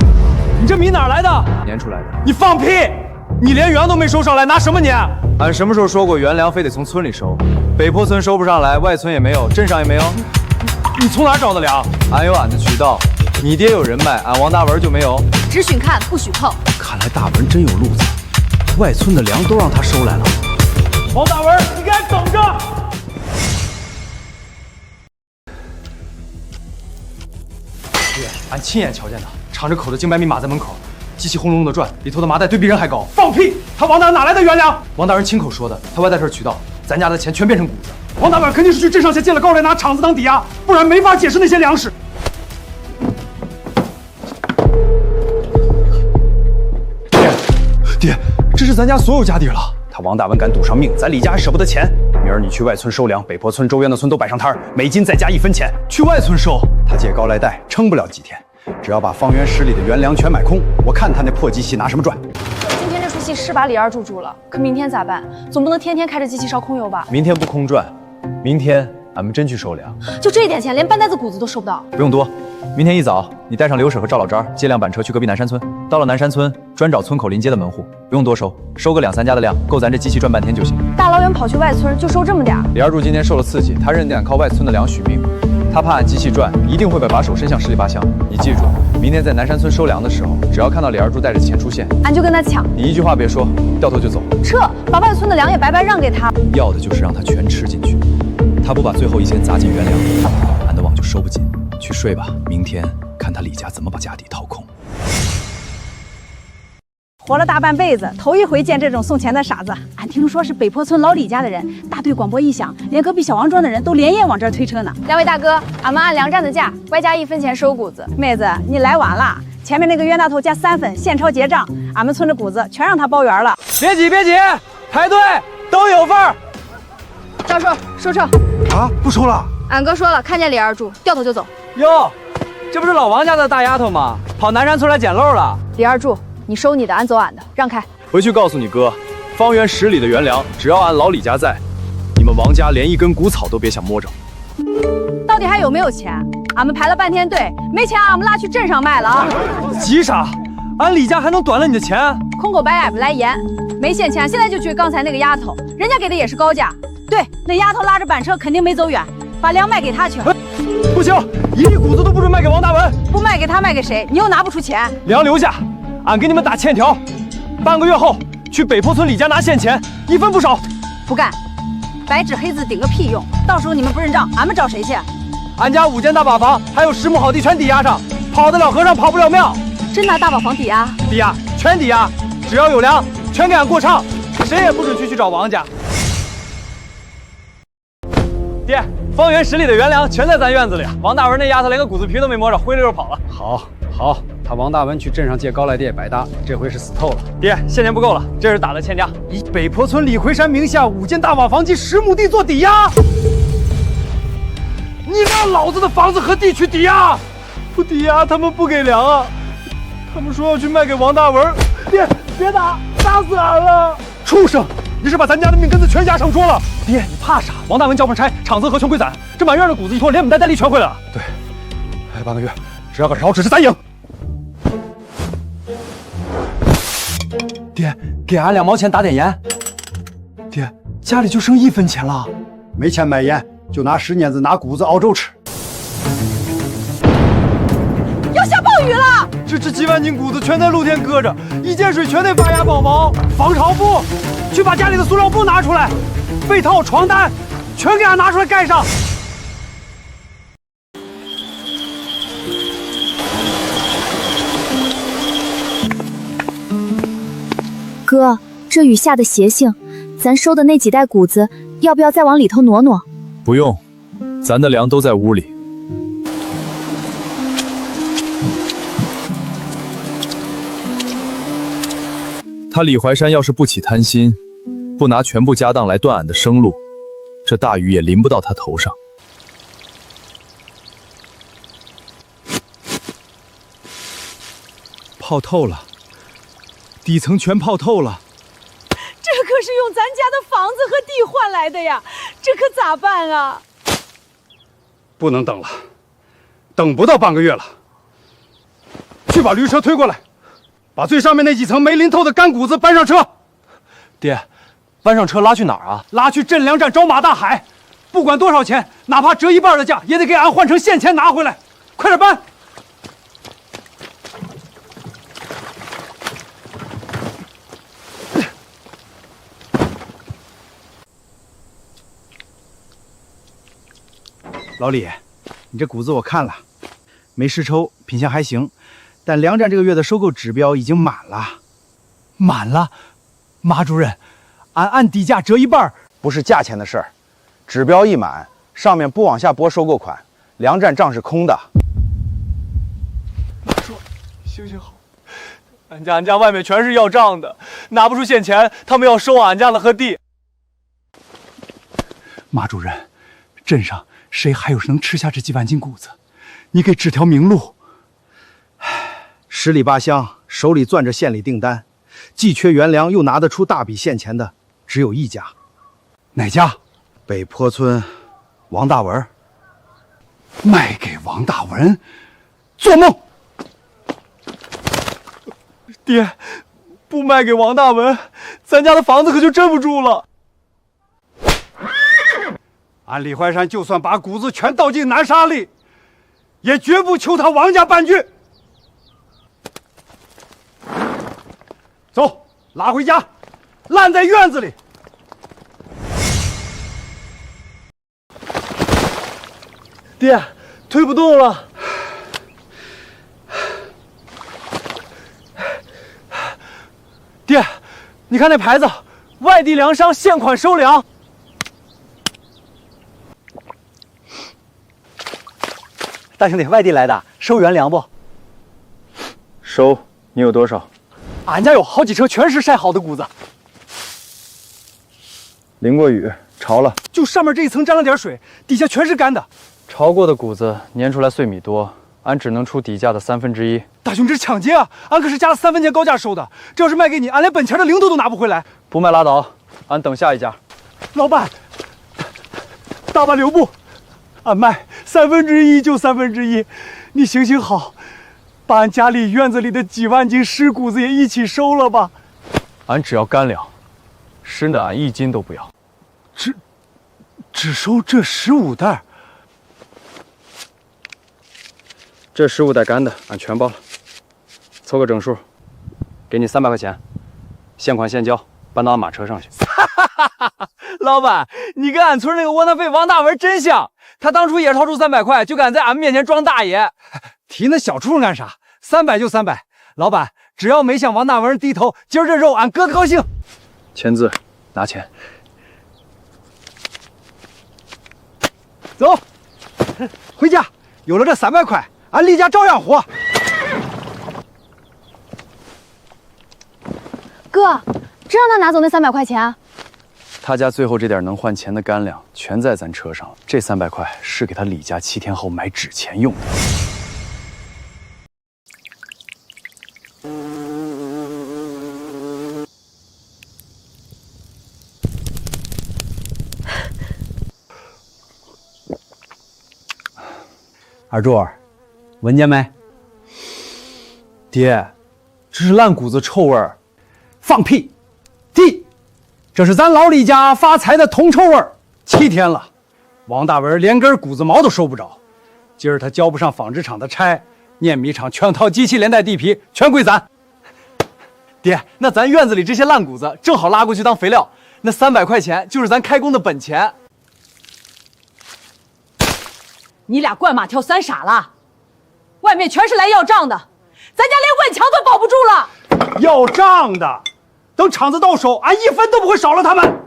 你这米哪来的？粘出来的。你放屁！你连粮都没收上来，拿什么粘？俺什么时候说过原粮非得从村里收？北坡村收不上来，外村也没有，镇上也没有。你从哪找的粮？俺有俺的渠道，你爹有人脉，俺王大文就没有。只许看，不许碰。看来大文真有路子，外村的粮都让他收来了。王大文，你该等着！爹，俺亲眼瞧见的，敞着口的精白米码在门口。机器轰隆隆的转，里头的麻袋对比人还高。放屁！他王大人哪来的原粮？王大人亲口说的，他外带这渠道，咱家的钱全变成谷子。王大人肯定是去镇上先借了高来，拿厂子当抵押，不然没法解释那些粮食。爹，这是咱家所有家底了。他王大文敢赌上命，咱李家还舍不得钱。明儿你去外村收粮，北坡村、周边的村都摆上摊儿，每斤再加1分钱。去外村收，他借高来贷，撑不了几天。只要把方圆10里的原粮全买空，我看他那破机器拿什么赚。今天这出戏是把李二柱住了，可明天咋办？总不能天天开着机器烧空油吧？明天不空转，明天俺们真去收粮。就这一点钱，连半袋子谷子都收不到。不用多，明天一早你带上刘婶和赵老张，借辆板车去隔壁南山村。到了南山村，专找村口临街的门户，不用多收，收个2、3家的量，够咱这机器转半天就行。大老远跑去外村就收这么点儿？李二柱今天受了刺激，他认定俺靠外村的粮许命。他怕俺机器转，一定会把手伸向十里八乡。你记住，明天在南山村收粮的时候，只要看到李二柱带着钱出现，俺就跟他抢。你一句话别说，掉头就走。撤，把外村的粮也白白让给他。要的就是让他全吃进去。他不把最后1钱砸进原粮里，俺的网就收不紧。去睡吧，明天看他李家怎么把家底掏空。活了大半辈子，头一回见这种送钱的傻子。俺听说是北坡村老李家的人，大队广播一响，连隔壁小王庄的人都连夜往这儿推车呢。2位大哥，俺们按粮站的价，外加1分钱收谷子。妹子，你来晚了，前面那个冤大头加3分，现钞结账。俺们村的谷子全让他包圆了。别挤，排队，都有份儿。赵叔，收车。啊，不收了。俺哥说了，看见李二柱，掉头就走。哟，这不是老王家的大丫头吗？跑南山村来捡漏了。李二柱，你收你的，俺走俺的，让开。回去告诉你哥，方圆10里的原粮，只要俺老李家在，你们王家连一根谷草都别想摸着。到底还有没有钱？俺们排了半天队，没钱俺们拉去镇上卖了啊！急啥？俺李家还能短了你的钱？空口白眼不来盐，没现钱，现在就去刚才那个丫头，人家给的也是高价。对，那丫头拉着板车肯定没走远，把粮卖给她去。不行，一粒谷子都不准卖给王大文。不卖给他，卖给谁？你又拿不出钱。粮留下，俺给你们打欠条。半个月后去北坡村李家拿现钱，1分不少。不干，白纸黑字顶个屁用！到时候你们不认账，俺们找谁去？俺家5间大把房，还有10亩好地全抵押上，跑得了和尚跑不了庙。真拿大把房抵押？抵押，全抵押，只要有粮，全给俺过账，谁也不准去找王家。爹，方圆10里的原粮全在咱院子里。王大文那丫头连个谷子皮都没摸着，灰溜溜跑了。好，他王大文去镇上借高来的也白搭，这回是死透了。爹，现钱不够了，这是打的欠家，以北坡村李回山名下5间大瓦房及10亩地做抵押。你拿老子的房子和地去抵押？不抵押，他们不给粮啊！他们说要去卖给王大文。爹，别打，打死俺了！畜生！你是把咱家的命根子全押上桌了。爹，你怕啥？王大文交上差，厂子和全归咱，这满院的谷子一拖，连本带利全回来了。对，还有半个月，只要个少指示咱赢。爹，给俺2毛钱打点盐。爹，家里就剩1分钱了，没钱买盐，就拿10年子拿谷子熬粥吃。要下暴雨了！这几万斤谷子全在露天搁着，一见水全得发芽宝宝。防潮布，去把家里的塑料布拿出来，被套、床单，全给俺拿出来盖上。哥，这雨下的邪性，咱收的那几袋谷子，要不要再往里头挪挪？不用，咱的粮都在屋里。他李怀山要是不起贪心，不拿全部家当来断俺的生路，这大雨也淋不到他头上。泡透了，底层全泡透了。这可是用咱家的房子和地换来的呀，这可咋办啊？不能等了，等不到半个月了。去把驴车推过来，把最上面那几层没淋透的干谷子搬上车。爹，搬上车拉去哪儿啊？拉去镇粮站找马大海，不管多少钱，哪怕折1半的价，也得给俺换成现钱拿回来。快点搬！老李，你这谷子我看了，没实抽，品相还行，但粮站这个月的收购指标已经满了。满了？马主任，俺按底价折1半，不是价钱的事儿，指标一满，上面不往下拨收购款，粮站账是空的。行行好，俺家外面全是要账的，拿不出现钱，他们要收俺家的和地。马主任，镇上谁还有能吃下这几万斤谷子？你给指条明路。十里八乡，手里攥着县里订单，既缺原粮又拿得出大笔现钱的，只有一家。哪家？北坡村王大文。卖给王大文？做梦！爹，不卖给王大文，咱家的房子可就镇不住了。俺李怀山就算把谷子全倒进南沙里，也绝不求他王家半句。走，拉回家，烂在院子里。爹，推不动了。爹，你看那牌子，外地粮商现款收粮。大兄弟，外地来的，收原粮不？收，你有多少？俺家有好几车，全是晒好的谷子。淋过雨，潮了。就上面这一层沾了点水，底下全是干的。潮过的谷子粘出来碎米多，俺只能出底价的1/3。大兄，这是抢劫啊！俺可是加了3分钱高价收的，这要是卖给你，俺连本钱的零头都拿不回来。不卖拉倒，俺等下一家。老板，大把留步，俺卖1/3就1/3，你行行好，把俺家里院子里的几万斤湿谷子也一起收了吧。俺只要干粮，湿的俺1斤都不要。只收这15袋。这15袋干的，俺全包了，凑个整数，给你300块钱，现款现交，搬到俺马车上去。老板，你跟俺村那个窝囊废王大文真像，他当初也掏出300块，就敢在俺们面前装大爷。提那小数干啥？300就300。老板，只要没向王大文低头，今儿这肉俺哥高兴。签字，拿钱。走，回家。有了这300块，俺李家照样活。哥，真让他拿走那300块钱啊？他家最后这点能换钱的干粮，全在咱车上了。这300块是给他李家7天后买纸钱用的。二柱，闻见没？爹，这是烂谷子臭味儿。放屁！弟，这是咱老李家发财的铜臭味儿。7天了，王大文连根谷子毛都收不着。今儿他交不上纺织厂的差，碾米厂全套机器连带地皮全归咱。爹，那咱院子里这些烂谷子正好拉过去当肥料，那300块钱就是咱开工的本钱。你俩灌马跳3傻了，外面全是来要账的，咱家连外墙都保不住了。要账的，等厂子到手，俺1分都不会少了他们。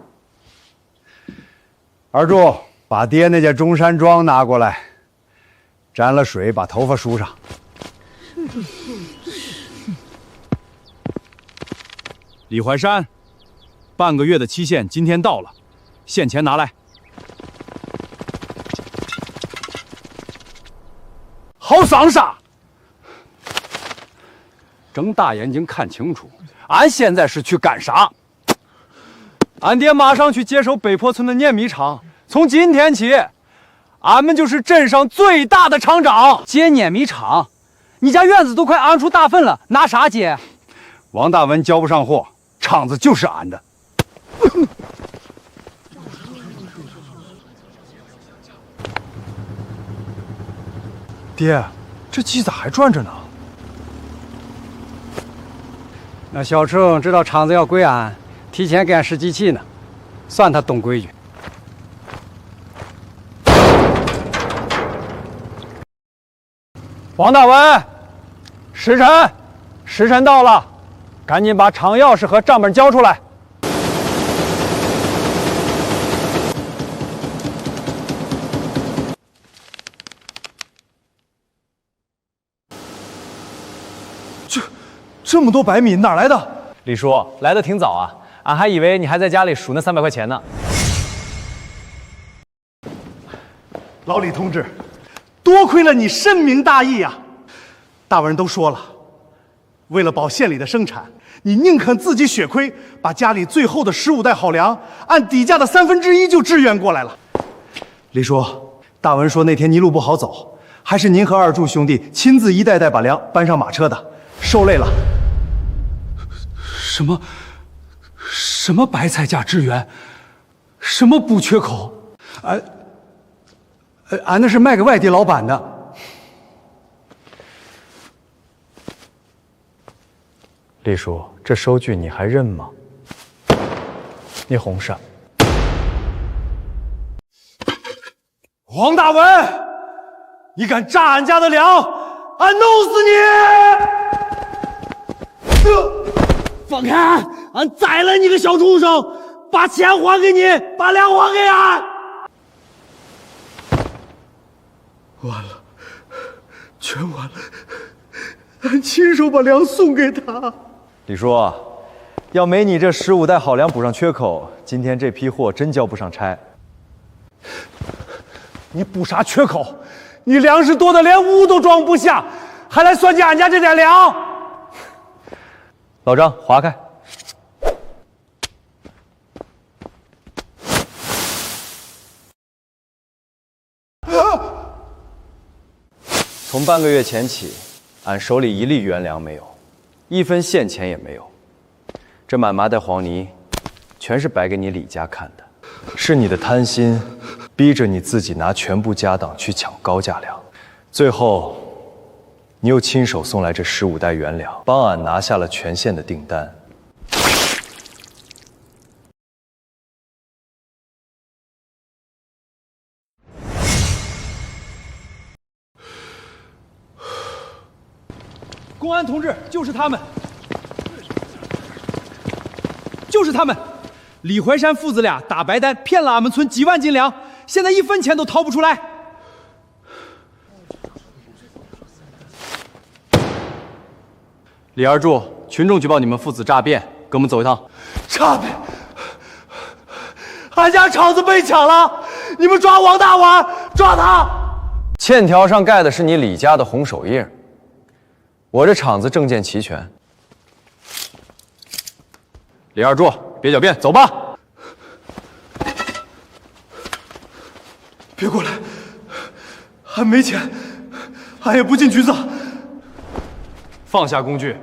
二柱，把爹那件中山装拿过来，沾了水，把头发梳上。李怀山，半个月的期限今天到了，现钱拿来。好桑葚！睁大眼睛看清楚，俺现在是去干啥？俺爹马上去接手北坡村的碾米厂，从今天起，俺们就是镇上最大的厂长。接碾米厂？你家院子都快安出大粪了，拿啥接？王大文交不上货，厂子就是俺的。爹，这鸡咋还转着呢？那小程知道厂子要归俺，提前给俺试机器呢，算他懂规矩。王大文，时辰到了，赶紧把厂钥匙和账本交出来。这么多白米哪来的？李叔来的挺早啊，俺还以为你还在家里数那300块钱呢。老李同志，多亏了你深明大义啊！大文都说了，为了保县里的生产，你宁肯自己血亏，把家里最后的15袋好粮按底价的1/3就支援过来了。李叔，大文说那天泥路不好走，还是您和二柱兄弟亲自一袋袋把粮搬上马车的，受累了。什么白菜价支援，什么补缺口？俺那是卖给外地老板的。李叔，这收据你还认吗？你红啥？王大文，你敢炸俺家的粮，俺弄死你！放开俺！俺宰了你个小畜生！把钱还给你，把粮还给俺！完了，全完了！俺亲手把粮送给他。李叔，要没你这15袋好粮补上缺口，今天这批货真交不上差。你补啥缺口？你粮食多的连屋都装不下，还来算计俺家这点粮？老张，划开。从半个月前起，俺手里1粒原粮没有，1分现钱也没有。这满麻袋黄泥，全是摆给你李家看的。是你的贪心，逼着你自己拿全部家当去抢高价粮，最后，你又亲手送来这15袋原粮，帮俺拿下了全县的订单。公安同志，就是他们，就是他们！李怀山父子俩打白单，骗了俺们村几万斤粮，现在1分钱都掏不出来。李二柱，群众举报你们父子诈骗，跟我们走一趟。诈骗！俺家厂子被抢了，你们抓王大碗，抓他！欠条上盖的是你李家的红手印。我这厂子证件齐全。李二柱，别狡辩，走吧。别过来，俺没钱，俺也不进局子。放下工具，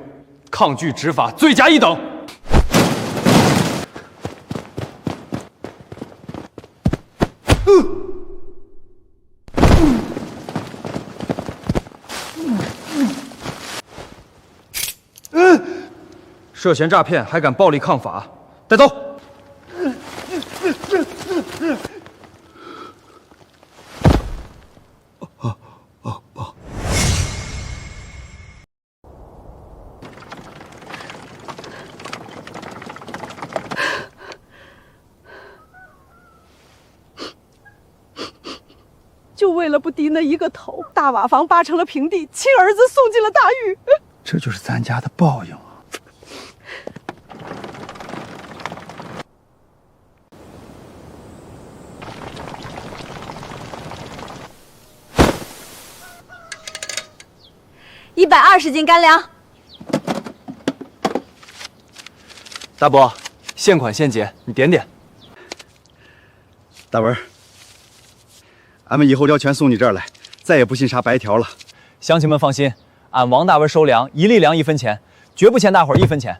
抗拒执法，罪加一等。涉嫌诈骗还敢暴力抗法，带走。就为了不低那一个头，大瓦房扒成了平地，亲儿子送进了大狱。这就是咱家的报应啊！ 120斤干粮。大伯，现款现结，你点点。大文，俺们以后料全送你这儿来，再也不信啥白条了。乡亲们放心，俺王大文收粮1粒粮1分钱，绝不欠大伙儿1分钱。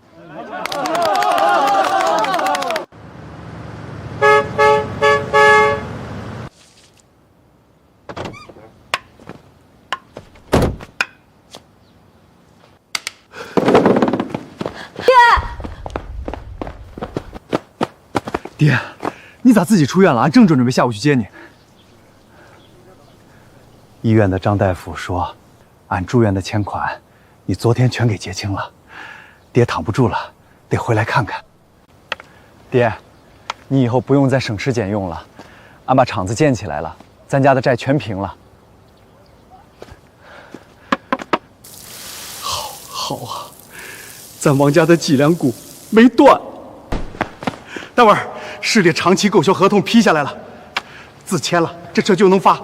爹，你咋自己出院了？俺正准备下午去接你。医院的张大夫说，俺住院的钱款，你昨天全给结清了。爹躺不住了，得回来看看。爹，你以后不用再省吃俭用了，俺把厂子建起来了，咱家的债全平了。好啊，咱王家的脊梁骨没断。大文，市里长期购销合同批下来了，字签了，这车就能发。